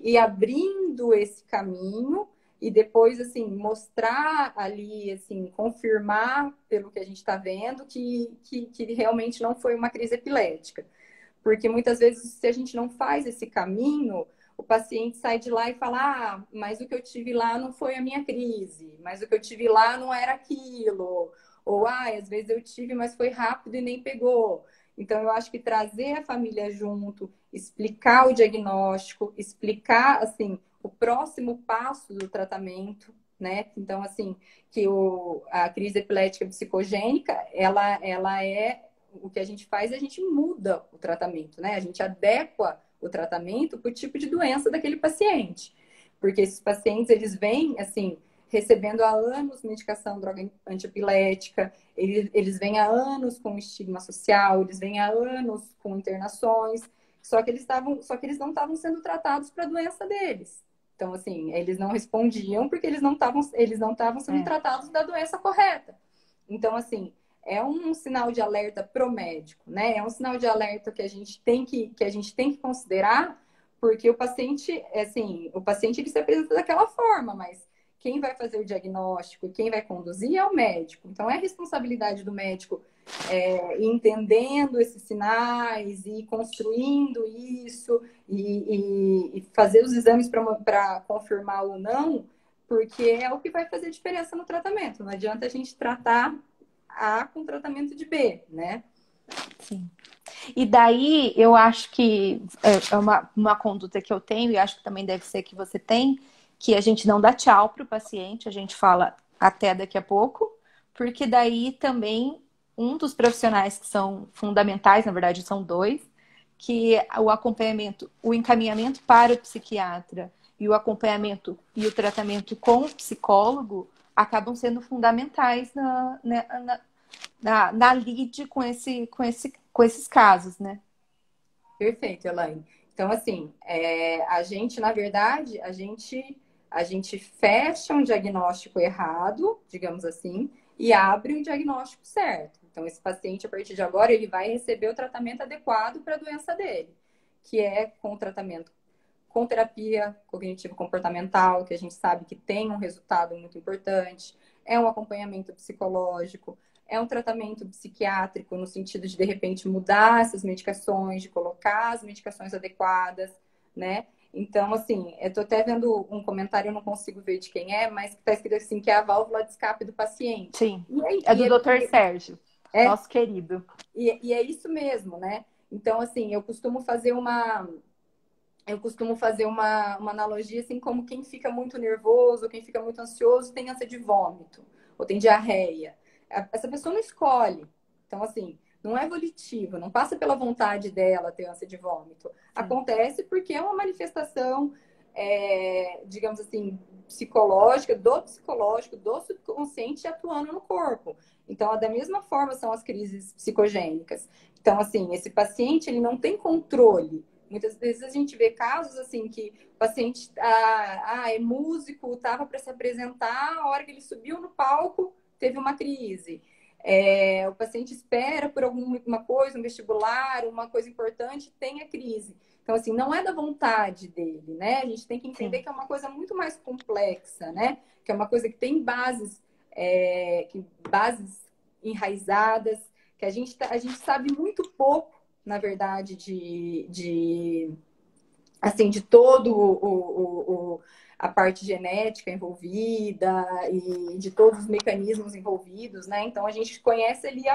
ir abrindo esse caminho e depois, assim, mostrar ali, assim, confirmar pelo que a gente está vendo que realmente não foi uma crise epilética. Porque muitas vezes, se a gente não faz esse caminho, o paciente sai de lá e fala: mas o que eu tive lá não foi a minha crise, mas o que eu tive lá não era aquilo. Ou, às vezes eu tive, mas foi rápido e nem pegou. Então, eu acho que trazer a família junto, explicar o diagnóstico, explicar, assim, o próximo passo do tratamento, né? Então, assim, que a crise epilética psicogênica, ela é... O que a gente faz é a gente muda o tratamento, né? A gente adequa o tratamento para o tipo de doença daquele paciente. Porque esses pacientes, eles vêm, assim, recebendo há anos medicação, droga antiepilética, eles vêm há anos com estigma social, eles vêm há anos com internações, só que eles não estavam sendo tratados para a doença deles. Então, assim, eles não respondiam porque eles não estavam sendo tratados da doença correta. Então, assim, é um sinal de alerta pro médico, né? É um sinal de alerta que a gente tem que considerar, porque o paciente ele se apresenta daquela forma, mas quem vai fazer o diagnóstico, quem vai conduzir é o médico. Então, é responsabilidade do médico ir entendendo esses sinais, e construindo isso, e fazer os exames para confirmar ou não, porque é o que vai fazer diferença no tratamento. Não adianta a gente tratar A com tratamento de B, né? Sim. E daí, eu acho que é uma conduta que eu tenho, e acho que também deve ser que você tem, que a gente não dá tchau para o paciente, a gente fala até daqui a pouco, porque daí também um dos profissionais que são fundamentais, na verdade são dois, que o acompanhamento, o encaminhamento para o psiquiatra e o acompanhamento e o tratamento com o psicólogo acabam sendo fundamentais na lide com esses casos, né? Perfeito, Elaine. Então, assim, a gente, na verdade, a gente fecha um diagnóstico errado, digamos assim, e abre um diagnóstico certo. Então, esse paciente, a partir de agora, ele vai receber o tratamento adequado para a doença dele. que é com o tratamento com terapia cognitivo-comportamental, que a gente sabe que tem um resultado muito importante, é um acompanhamento psicológico, é um tratamento psiquiátrico, no sentido de repente, mudar essas medicações, de colocar as medicações adequadas, né? Então, assim, eu tô até vendo um comentário, eu não consigo ver de quem é, mas que tá escrito assim, que é a válvula de escape do paciente. Sim, é do Dr. Sérgio, nosso querido. E é isso mesmo, né? Então, assim, eu costumo fazer uma analogia assim como quem fica muito nervoso, quem fica muito ansioso tem ânsia de vômito ou tem diarreia. Essa pessoa não escolhe. Então, assim, não é volitivo, não passa pela vontade dela ter ânsia de vômito. Sim. Acontece porque é uma manifestação, digamos assim, psicológica, do subconsciente atuando no corpo. Então, da mesma forma são as crises psicogênicas. Então, assim, esse paciente, ele não tem controle. Muitas vezes a gente vê casos assim que o paciente é músico, estava para se apresentar, a hora que ele subiu no palco, teve uma crise. O paciente espera por alguma coisa, um vestibular, uma coisa importante, tem a crise. Então, assim, não é da vontade dele, né? A gente tem que entender Sim. que é uma coisa muito mais complexa, né? Que é uma coisa que tem bases enraizadas, que a gente sabe muito pouco, na verdade, de todo a parte genética envolvida e de todos os mecanismos envolvidos, né? Então, a gente conhece ali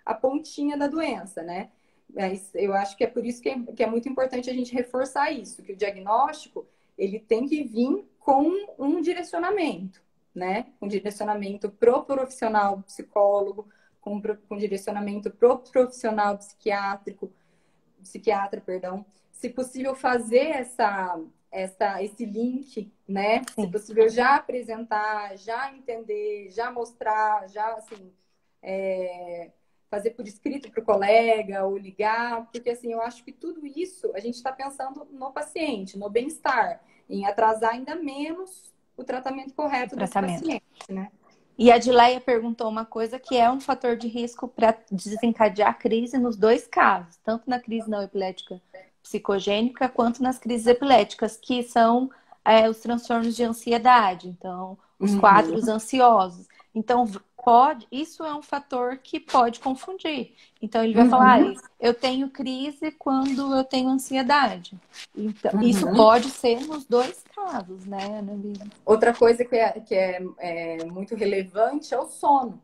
a pontinha da doença, né? Mas eu acho que é por isso que é muito importante a gente reforçar isso, que o diagnóstico, ele tem que vir com um direcionamento, né? Um direcionamento pro profissional psicólogo, com direcionamento pro profissional psiquiatra, perdão. Se possível, fazer esse link, né? Sim. Se possível, já apresentar, já entender, já mostrar, já, assim, fazer por escrito para o colega ou ligar, porque, assim, eu acho que tudo isso a gente está pensando no paciente, no bem-estar, em atrasar ainda menos o tratamento correto desse paciente, né? E a Dileia perguntou uma coisa que é um fator de risco para desencadear crise nos dois casos, tanto na crise não epilética psicogênica quanto nas crises epiléticas, que são os transtornos de ansiedade, então os quadros ansiosos. Então, isso é um fator que pode confundir. Então, ele vai falar, eu tenho crise quando eu tenho ansiedade. Então, isso pode ser nos dois casos, né, Ana Lívia? Outra coisa que é muito relevante é o sono.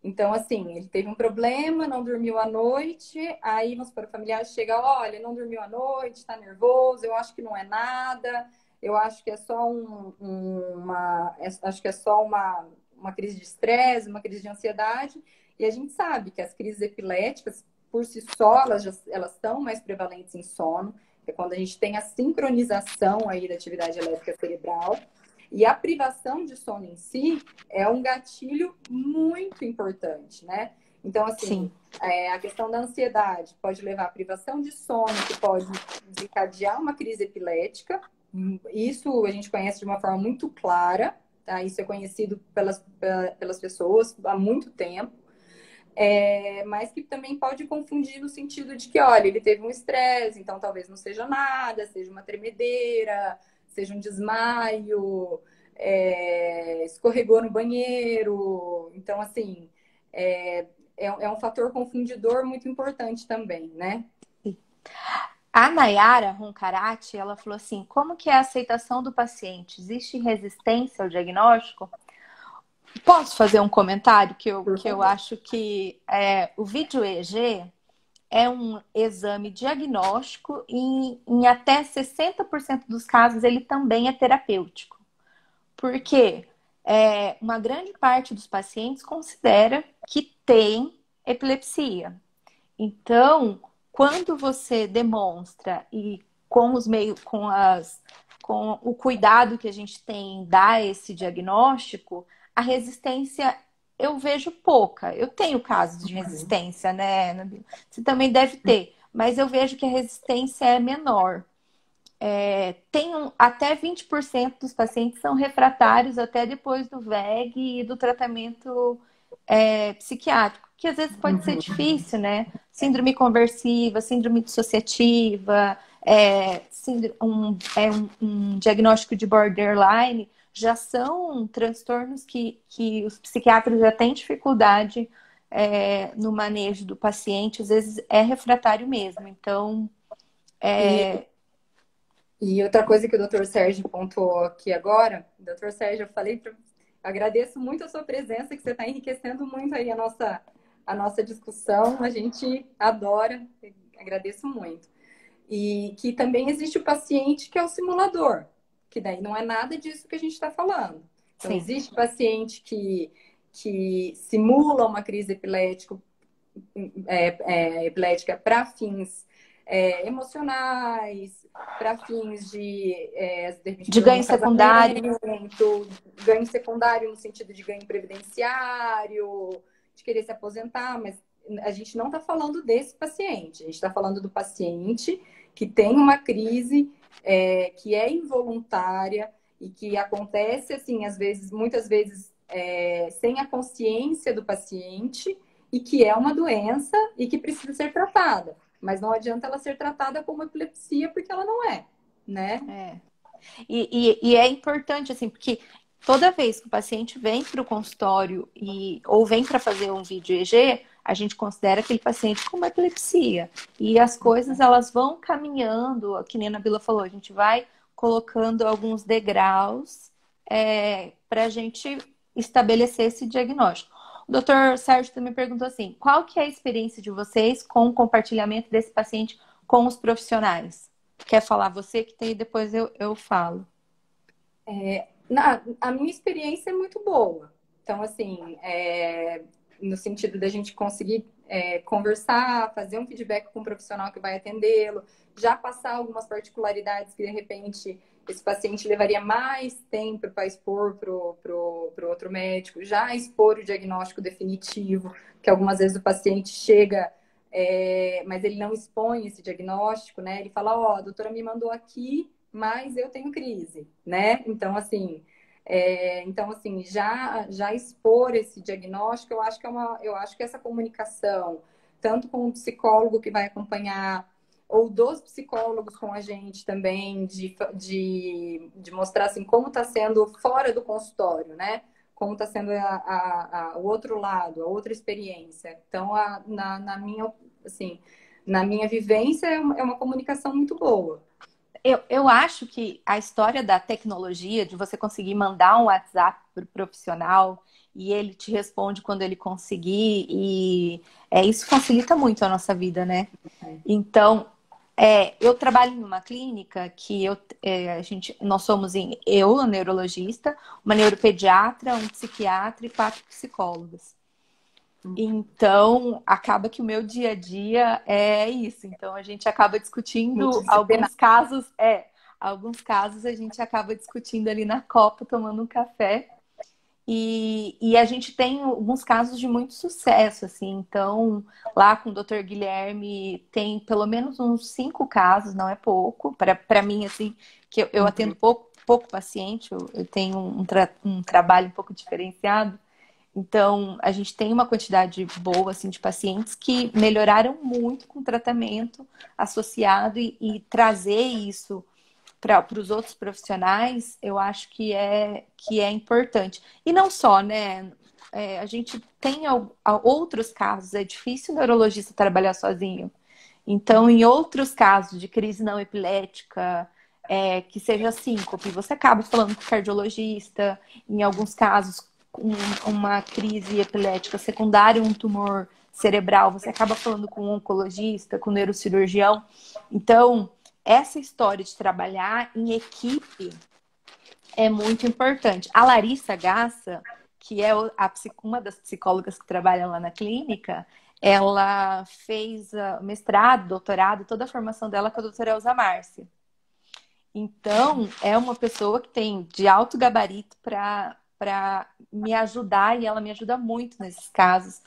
Então, assim, ele teve um problema, não dormiu à noite, aí vamos para o familiar chega, olha, não dormiu à noite, está nervoso, eu acho que não é nada, eu acho que é só uma crise de estresse, uma crise de ansiedade, e a gente sabe que as crises epiléticas, por si só, elas são mais prevalentes em sono, é quando a gente tem a sincronização aí da atividade elétrica cerebral. E a privação de sono em si é um gatilho muito importante, né? Então, assim, a questão da ansiedade pode levar à privação de sono, que pode desencadear uma crise epilética. Isso a gente conhece de uma forma muito clara, tá? Isso é conhecido pelas pessoas há muito tempo. Mas que também pode confundir no sentido de que, olha, ele teve um estresse, então talvez não seja nada, seja uma tremedeira, seja um desmaio, escorregou no banheiro. Então, assim, é um fator confundidor muito importante também, né? A Nayara Roncarati, ela falou assim, como que é a aceitação do paciente? Existe resistência ao diagnóstico? Posso fazer um comentário que eu acho que o vídeo EEG é um exame diagnóstico e em até 60% dos casos ele também é terapêutico. Porque uma grande parte dos pacientes considera que tem epilepsia. Então, quando você demonstra e com os meios, com o cuidado que a gente tem em dar esse diagnóstico, a resistência eu vejo pouca. Eu tenho casos de resistência, né, Nabila? Você também deve ter, mas eu vejo que a resistência é menor. Até 20% dos pacientes são refratários até depois do VEG e do tratamento psiquiátrico, que às vezes pode ser difícil, né? Síndrome conversiva, síndrome dissociativa, um diagnóstico de borderline, já são transtornos que os psiquiatras já têm dificuldade no manejo do paciente, às vezes é refratário mesmo. Então, E outra coisa que o Dr. Sérgio pontuou aqui agora, Dr. Sérgio, agradeço muito a sua presença, que você está enriquecendo muito aí a nossa discussão, a gente adora, agradeço muito. E que também existe o paciente que é o simulador, que daí não é nada disso que a gente está falando. Então, existe paciente que simula uma crise epilética para fins emocionais, para fins de ganho secundário. Ganho secundário no sentido de ganho previdenciário, de querer se aposentar, mas a gente não está falando desse paciente, a gente está falando do paciente que tem uma crise que é involuntária e que acontece, assim, muitas vezes, sem a consciência do paciente e que é uma doença e que precisa ser tratada. Mas não adianta ela ser tratada como epilepsia porque ela não é, né? E é importante, assim, porque toda vez que o paciente vem para o consultório ou vem para fazer um vídeo EEG, a gente considera aquele paciente como epilepsia. E as coisas, elas vão caminhando, que nem a Nabila falou, a gente vai colocando alguns degraus para a gente estabelecer esse diagnóstico. O doutor Sérgio também perguntou assim, qual que é a experiência de vocês com o compartilhamento desse paciente com os profissionais? Quer falar você que tem, depois eu falo. A minha experiência é muito boa. Então, assim, no sentido da gente conseguir conversar, fazer um feedback com o profissional que vai atendê-lo, já passar algumas particularidades que, de repente, esse paciente levaria mais tempo para expor para o outro médico, já expor o diagnóstico definitivo, que algumas vezes o paciente chega, mas ele não expõe esse diagnóstico, né? Ele fala, a doutora me mandou aqui, mas eu tenho crise, né? Então, assim, já expor esse diagnóstico, eu acho que essa comunicação, tanto com o psicólogo que vai acompanhar, ou dos psicólogos com a gente também, de mostrar assim, como está sendo fora do consultório, né? Como está sendo o outro lado, a outra experiência. Então, na minha vivência, é uma comunicação muito boa. Eu acho que a história da tecnologia, de você conseguir mandar um WhatsApp para o profissional e ele te responde quando ele conseguir, isso facilita muito a nossa vida, né? Então, eu trabalho em uma clínica que nós somos a neurologista, uma neuropediatra, um psiquiatra e 4 psicólogos. Então, acaba que o meu dia a dia é isso. Então, a gente acaba discutindo alguns casos a gente acaba discutindo ali na copa, tomando um café. E a gente tem alguns casos de muito sucesso, assim. Então, lá com o Dr. Guilherme tem pelo menos uns 5 casos, não é pouco. Para mim, assim, que eu atendo pouco paciente, eu tenho um trabalho um pouco diferenciado. Então, a gente tem uma quantidade boa assim, de pacientes que melhoraram muito com o tratamento associado e trazer isso para os outros profissionais, eu acho que é importante. E não só, né? A gente tem outros casos, é difícil o neurologista trabalhar sozinho. Então, em outros casos de crise não epilética, que seja síncope, você acaba falando com o cardiologista, em alguns casos uma crise epilética secundária, um tumor cerebral, você acaba falando com um oncologista, com um neurocirurgião. Então, essa história de trabalhar em equipe é muito importante. A Larissa Gassa, que é uma das psicólogas que trabalha lá na clínica, ela fez mestrado, doutorado, toda a formação dela com a doutora Elza Márcia. Então, é uma pessoa que tem de alto gabarito para me ajudar, e ela me ajuda muito nesses casos.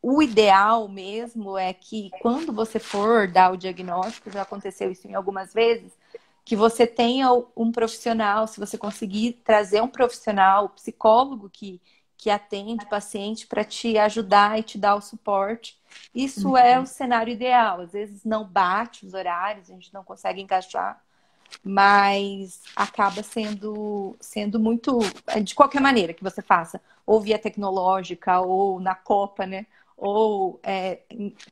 O ideal mesmo é que quando você for dar o diagnóstico, já aconteceu isso em algumas vezes, que você tenha um profissional, se você conseguir trazer um profissional, psicólogo que que atende o paciente para te ajudar e te dar o suporte. Isso é o cenário ideal. Às vezes não bate os horários, a gente não consegue encaixar, mas acaba sendo muito, de qualquer maneira que você faça, ou via tecnológica, ou na Copa, né? Ou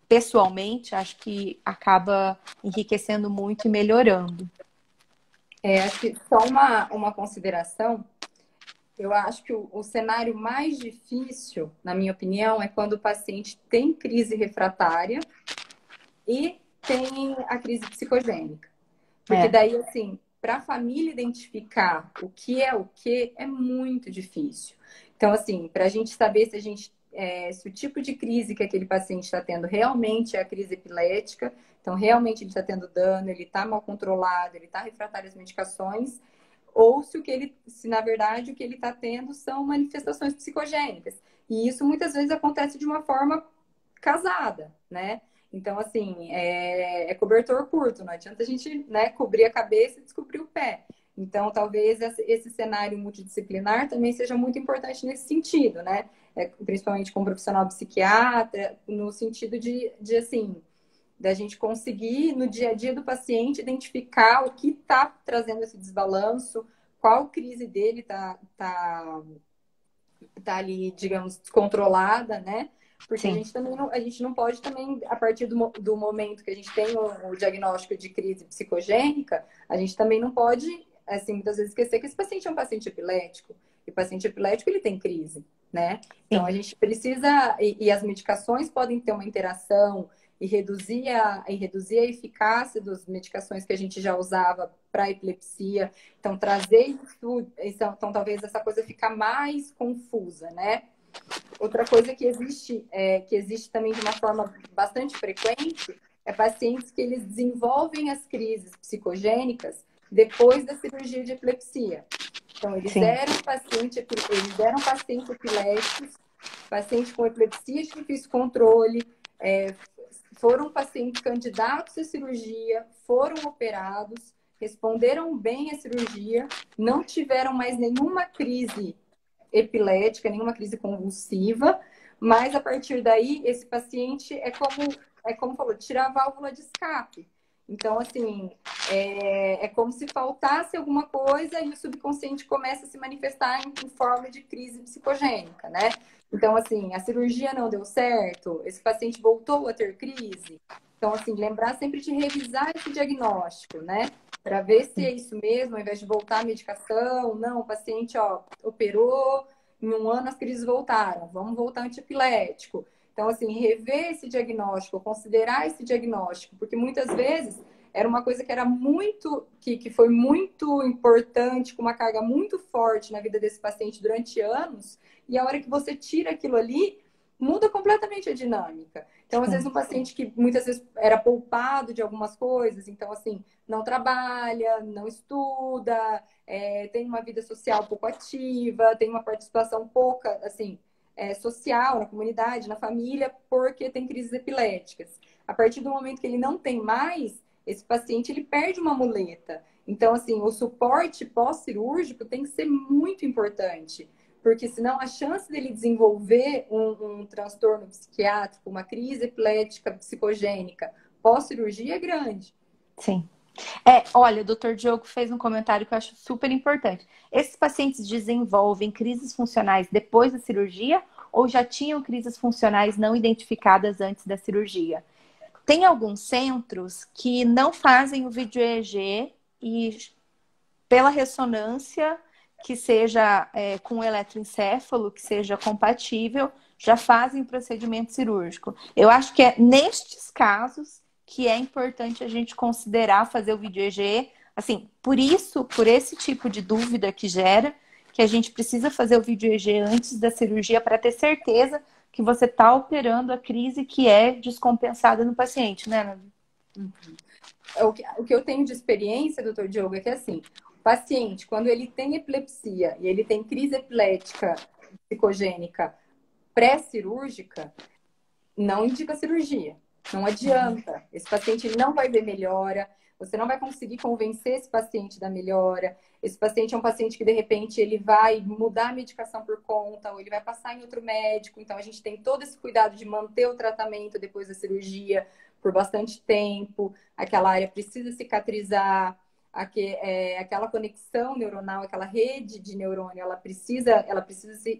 pessoalmente, acho que acaba enriquecendo muito e melhorando. Acho que só uma consideração. Eu acho que o cenário mais difícil, na minha opinião, é quando o paciente tem crise refratária e tem a crise psicogênica. Porque daí, assim, para a família identificar o que é muito difícil. Então, assim, para a gente saber se o tipo de crise que aquele paciente está tendo realmente é a crise epilética, então realmente ele está tendo dano, ele está mal controlado, ele está refratário às medicações, ou se na verdade o que ele está tendo são manifestações psicogênicas. E isso muitas vezes acontece de uma forma casada, né? Então, assim, é cobertor curto, não adianta a gente, né, cobrir a cabeça e descobrir o pé. Então, talvez esse cenário multidisciplinar também seja muito importante nesse sentido, né? Principalmente com um profissional psiquiatra, no sentido de assim, da gente conseguir, no dia a dia do paciente, identificar o que está trazendo esse desbalanço, qual crise dele tá ali, digamos, descontrolada, né? Porque Sim. a gente não pode também, a partir do momento que a gente tem o diagnóstico de crise psicogênica, a gente também não pode, assim, muitas vezes esquecer que esse paciente é um paciente epilético. E o paciente epilético, ele tem crise, né? Então, a gente precisa... E as medicações podem ter uma interação e reduzir a eficácia das medicações que a gente já usava para epilepsia. Então, trazer isso... Então, talvez essa coisa fica mais confusa, né? Outra coisa que existe também de uma forma bastante frequente é pacientes que eles desenvolvem as crises psicogênicas depois da cirurgia de epilepsia. Então, eles eram pacientes epiléticos, paciente com epilepsia de difícil controle, foram pacientes candidatos à cirurgia, foram operados, responderam bem à cirurgia, não tiveram mais nenhuma crise epilética, nenhuma crise convulsiva, mas a partir daí, esse paciente como falou, tira a válvula de escape. Então, assim, é como se faltasse alguma coisa e o subconsciente começa a se manifestar em forma de crise psicogênica, né? Então, assim, a cirurgia não deu certo, esse paciente voltou a ter crise. Então, assim, lembrar sempre de revisar esse diagnóstico, né? Para ver se é isso mesmo, ao invés de voltar à medicação. Não, o paciente, operou, em um ano as crises voltaram, vamos voltar antiepilético. Então, assim, rever esse diagnóstico, considerar esse diagnóstico, porque muitas vezes era uma coisa que era que foi muito importante, com uma carga muito forte na vida desse paciente durante anos, e a hora que você tira aquilo ali, muda completamente a dinâmica. Então, às vezes, um paciente que muitas vezes era poupado de algumas coisas, então, assim, não trabalha, não estuda, tem uma vida social pouco ativa, tem uma participação pouca, assim, social na comunidade, na família, porque tem crises epiléticas. A partir do momento que ele não tem mais, esse paciente ele perde uma muleta. Então, assim, o suporte pós-cirúrgico tem que ser muito importante, porque senão a chance dele desenvolver um transtorno psiquiátrico, uma crise epilética psicogênica pós-cirurgia é grande. Sim. Olha, o Dr. Diogo fez um comentário que eu acho super importante. Esses pacientes desenvolvem crises funcionais depois da cirurgia ou já tinham crises funcionais não identificadas antes da cirurgia? Tem alguns centros que não fazem o vídeo EEG e pela ressonância que seja com eletroencefalo, que seja compatível, já fazem o procedimento cirúrgico. Eu acho que é nestes casos que é importante a gente considerar fazer o vídeo EEG. Assim, por esse tipo de dúvida que gera, que a gente precisa fazer o vídeo EEG antes da cirurgia para ter certeza que você está operando a crise que é descompensada no paciente, né, Navi? O que eu tenho de experiência, doutor Diogo, é que assim, o paciente, quando ele tem epilepsia e ele tem crise epilética psicogênica pré-cirúrgica, não indica cirurgia. Não adianta. Esse paciente não vai ver melhora. Você não vai conseguir convencer esse paciente da melhora. Esse paciente é um paciente que, de repente, ele vai mudar a medicação por conta, ou ele vai passar em outro médico. Então, a gente tem todo esse cuidado de manter o tratamento depois da cirurgia por bastante tempo. Aquela área precisa cicatrizar. Aquela conexão neuronal, aquela rede de neurônio, ela precisa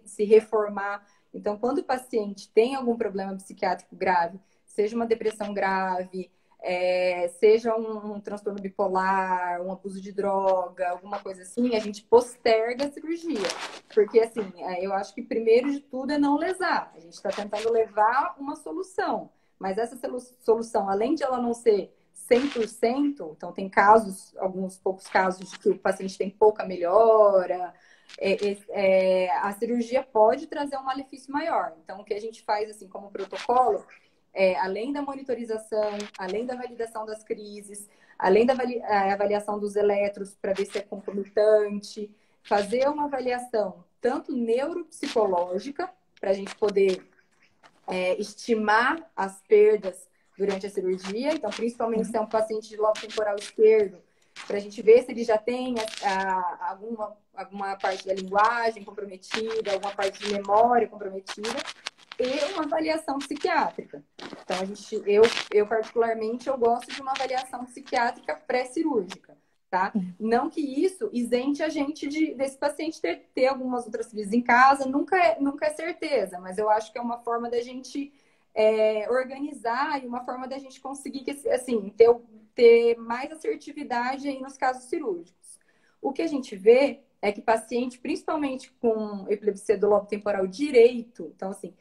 se reformar. Então, quando o paciente tem algum problema psiquiátrico grave, seja uma depressão grave, seja um transtorno bipolar, um abuso de droga, alguma coisa assim, a gente posterga a cirurgia. Porque, assim, eu acho que primeiro de tudo é não lesar. A gente está tentando levar uma solução. Mas essa solução, além de ela não ser 100%, então tem casos, alguns poucos casos de que o paciente tem pouca melhora, a cirurgia pode trazer um malefício maior. Então, o que a gente faz, assim, como protocolo, além da monitorização, além da validação das crises, além da avaliação dos eletros para ver se é concomitante, fazer uma avaliação tanto neuropsicológica, para a gente poder estimar as perdas durante a cirurgia, então principalmente se é um paciente de lobo temporal esquerdo, para a gente ver se ele já tem alguma parte da linguagem comprometida, alguma parte de memória comprometida, e uma avaliação psiquiátrica. Então, eu particularmente, eu gosto de uma avaliação psiquiátrica pré-cirúrgica, tá? Não que isso isente a gente desse paciente ter algumas outras crises em casa, nunca é certeza, mas eu acho que é uma forma da gente organizar e uma forma da gente conseguir, assim, ter mais assertividade aí nos casos cirúrgicos. O que a gente vê é que paciente, principalmente com epilepsia do lobo temporal direito, então, assim,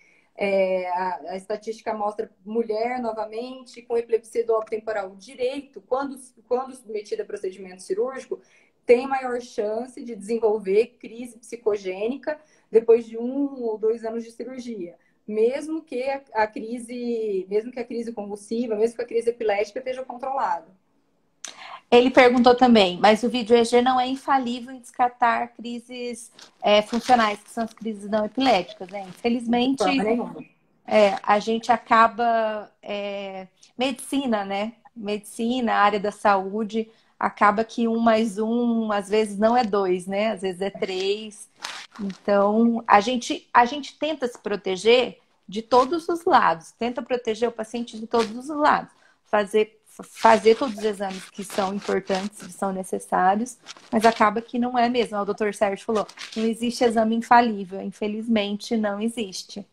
a estatística mostra mulher, novamente, com epilepsia do lobo temporal direito, quando submetida a procedimento cirúrgico, tem maior chance de desenvolver crise psicogênica depois de 1 ou 2 anos de cirurgia. Mesmo que a crise convulsiva, mesmo que a crise epilética esteja controlada. Ele perguntou também, mas o vídeo EG não é infalível em descartar crises funcionais, que são as crises não epiléticas, né? Infelizmente, a gente acaba... medicina, né? Medicina, área da saúde, acaba que 1 mais 1, às vezes não é 2, né? Às vezes é 3. Então, a gente tenta se proteger de todos os lados. Tenta proteger o paciente de todos os lados. Fazer todos os exames que são importantes, que são necessários, mas acaba que não é mesmo. O doutor Sérgio falou, não existe exame infalível. Infelizmente, não existe.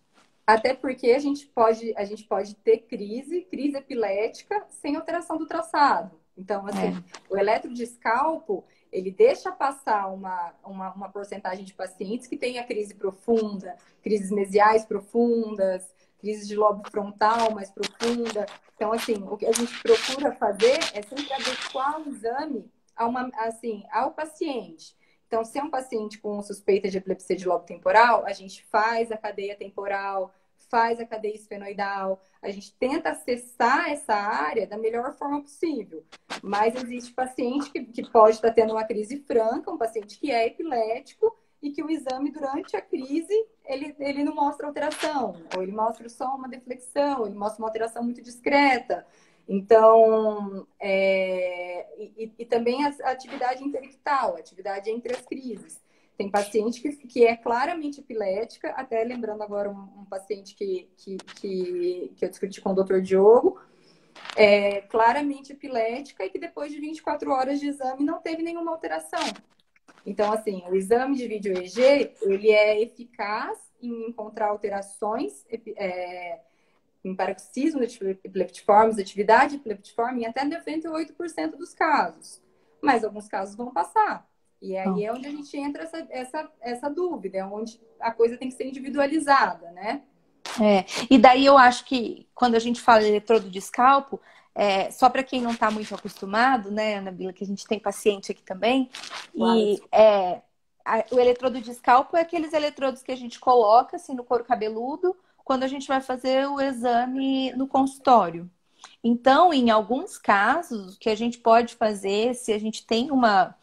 Até porque a gente pode ter crise epilética sem alteração do traçado. Então, assim, o eletrodescalpo, ele deixa passar uma porcentagem de pacientes que tenha crise profunda, crises mesiais profundas, crises de lobo frontal mais profunda. Então, assim, o que a gente procura fazer é sempre adequar o exame ao paciente. Então, se é um paciente com suspeita de epilepsia de lobo temporal, a gente faz a cadeia temporal, faz a cadeia esfenoidal, a gente tenta acessar essa área da melhor forma possível. Mas existe paciente que pode estar tendo uma crise franca, um paciente que é epilético e que o exame durante a crise, ele não mostra alteração, ou ele mostra só uma deflexão, ele mostra uma alteração muito discreta. Então, e também a atividade interictal, a atividade entre as crises. Tem paciente que é claramente epilética, até lembrando agora um paciente que eu discuti com o Dr. Diogo, claramente epilética e que depois de 24 horas de exame não teve nenhuma alteração. Então, assim, o exame de vídeo EG, ele é eficaz em encontrar alterações em paroxismo epileptiformes, atividade epileptiforme, em até 98% dos casos. Mas alguns casos vão passar. E aí é onde a gente entra essa dúvida, é onde a coisa tem que ser individualizada, né? E daí eu acho que quando a gente fala eletrodo de escalpo, só para quem não está muito acostumado, né, Ana Bila, que a gente tem paciente aqui também, claro. E o eletrodo de escalpo é aqueles eletrodos que a gente coloca assim, no couro cabeludo quando a gente vai fazer o exame no consultório. Então, em alguns casos, o que a gente pode fazer, se a gente tem uma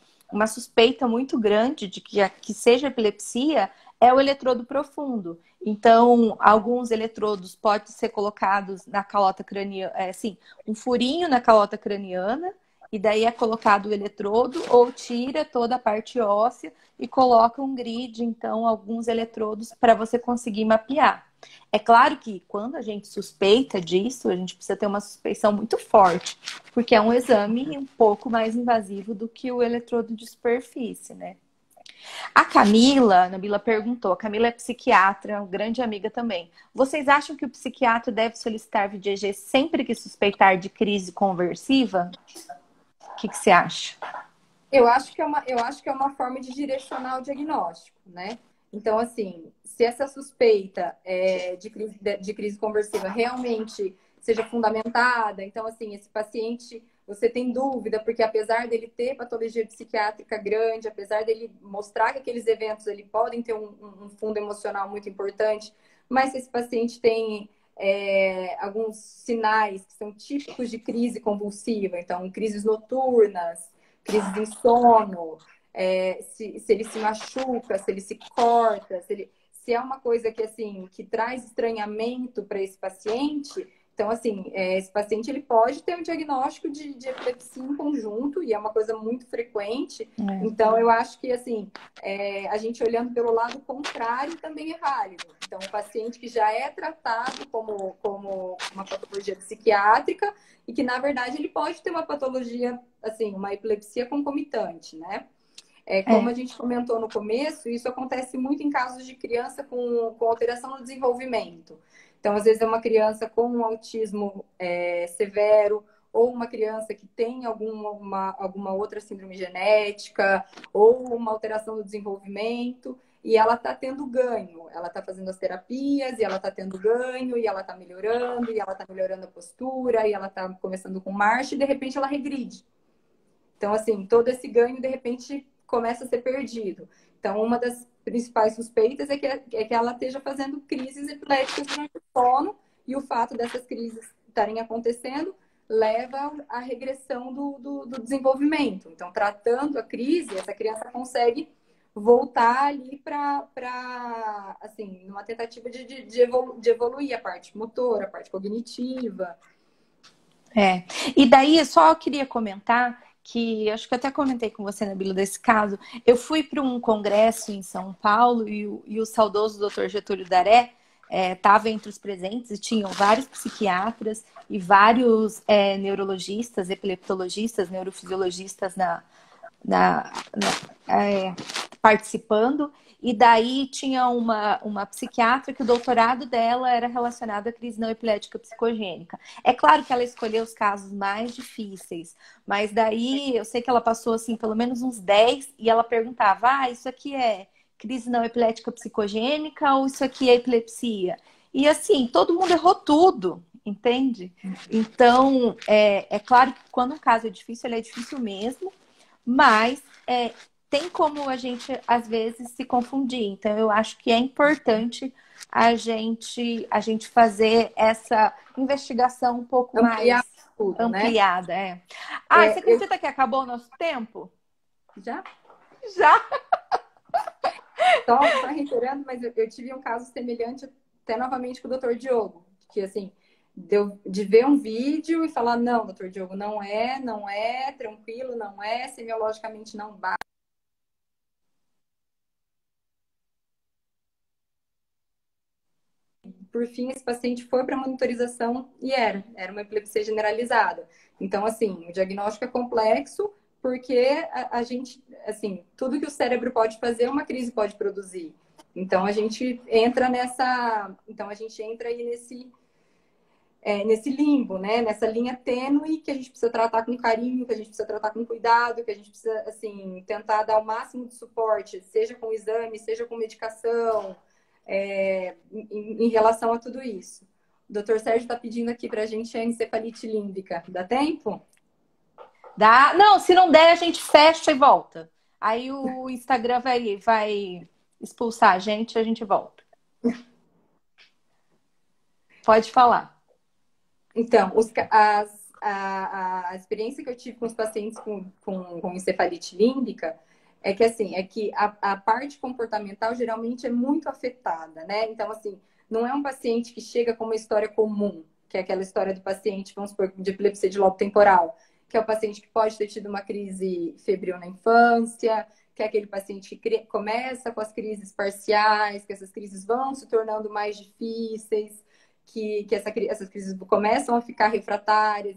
suspeita muito grande de que seja epilepsia, é o eletrodo profundo. Então, alguns eletrodos podem ser colocados na calota craniana, um furinho na calota craniana, e daí é colocado o eletrodo ou tira toda a parte óssea e coloca um grid, então, alguns eletrodos para você conseguir mapear. É claro que quando a gente suspeita disso, a gente precisa ter uma suspeição muito forte, porque é um exame um pouco mais invasivo do que o eletrodo de superfície, né? A Nabila perguntou, a Camila é psiquiatra, uma grande amiga também. Vocês acham que o psiquiatra deve solicitar VDG sempre que suspeitar de crise conversiva? O que você acha? Eu acho que é uma forma de direcionar o diagnóstico, né? Então, assim, se essa suspeita de crise conversiva realmente seja fundamentada, então, assim, esse paciente, você tem dúvida, porque apesar dele ter patologia psiquiátrica grande, apesar dele mostrar que aqueles eventos ele podem ter um fundo emocional muito importante, mas se esse paciente tem alguns sinais que são típicos de crise convulsiva, então, crises noturnas, crise de sono, se ele se machuca, se ele se corta, se é uma coisa que assim que traz estranhamento para esse paciente. Então, assim, esse paciente ele pode ter um diagnóstico de epilepsia em conjunto, e é uma coisa muito frequente. Então, eu acho que, assim, a gente olhando pelo lado contrário também é válido. Então, o paciente que já é tratado como uma patologia psiquiátrica e que, na verdade, ele pode ter uma patologia, assim, uma epilepsia concomitante, né? Como a gente comentou no começo, isso acontece muito em casos de criança com alteração no desenvolvimento. Então, às vezes, é uma criança com um autismo severo, ou uma criança que tem alguma outra síndrome genética, ou uma alteração do desenvolvimento, e ela está tendo ganho. Ela está fazendo as terapias, e ela está tendo ganho, e ela está melhorando, e ela está melhorando a postura, e ela está começando com marcha, e de repente ela regride. Então, assim, todo esse ganho, de repente, começa a ser perdido. Então, uma das principais suspeitas é que ela esteja fazendo crises epiléticas durante o sono, e o fato dessas crises estarem acontecendo leva à regressão do desenvolvimento. Então, tratando a crise, essa criança consegue voltar ali para, assim, numa tentativa de evoluir a parte motora, a parte cognitiva. E daí, eu só queria comentar que, acho que eu até comentei com você, Nabila, desse caso. Eu fui para um congresso em São Paulo e o saudoso Dr. Getúlio Daré estava entre os presentes e tinham vários psiquiatras e vários neurologistas, epileptologistas, neurofisiologistas participando. E daí tinha uma psiquiatra que o doutorado dela era relacionado à crise não epilética psicogênica. É claro que ela escolheu os casos mais difíceis, mas daí eu sei que ela passou assim pelo menos uns 10 e ela perguntava: isso aqui é crise não epilética psicogênica ou isso aqui é epilepsia? E assim, todo mundo errou tudo, entende? Então, é claro que quando um caso é difícil, ele é difícil mesmo, mas tem como a gente, às vezes, se confundir. Então, eu acho que é importante a gente fazer essa investigação um pouco Ampliar mais tudo, né? ampliada. Você acredita que acabou o nosso tempo? Já? Já? Só reiterando, mas eu tive um caso semelhante até novamente com o Dr. Diogo, que assim, de ver um vídeo e falar, não, Dr. Diogo, não é, tranquilo, não é, semiologicamente não bate. Por fim, esse paciente foi para monitorização e era uma epilepsia generalizada. Então, assim, o diagnóstico é complexo porque a gente, assim, tudo que o cérebro pode fazer, uma crise pode produzir. Então, a gente entra aí nesse limbo, né? Nessa linha tênue que a gente precisa tratar com carinho, que a gente precisa tratar com cuidado, que a gente precisa, assim, tentar dar o máximo de suporte, seja com exame, seja com medicação, em relação a tudo isso. O doutor Sérgio está pedindo aqui para a gente a encefalite límbica. Dá tempo? Dá? Não, se não der, a gente fecha e volta. Aí o Instagram vai expulsar a gente volta. Pode falar. Então, a experiência que eu tive com os pacientes com encefalite límbica é que a parte comportamental geralmente é muito afetada, né? Então, assim, não é um paciente que chega com uma história comum, que é aquela história do paciente, vamos supor, de epilepsia de lobo temporal. que é o paciente que pode ter tido uma crise febril na infância, que é aquele paciente que começa com as crises parciais, que essas crises vão se tornando mais difíceis, que essas crises começam a ficar refratárias.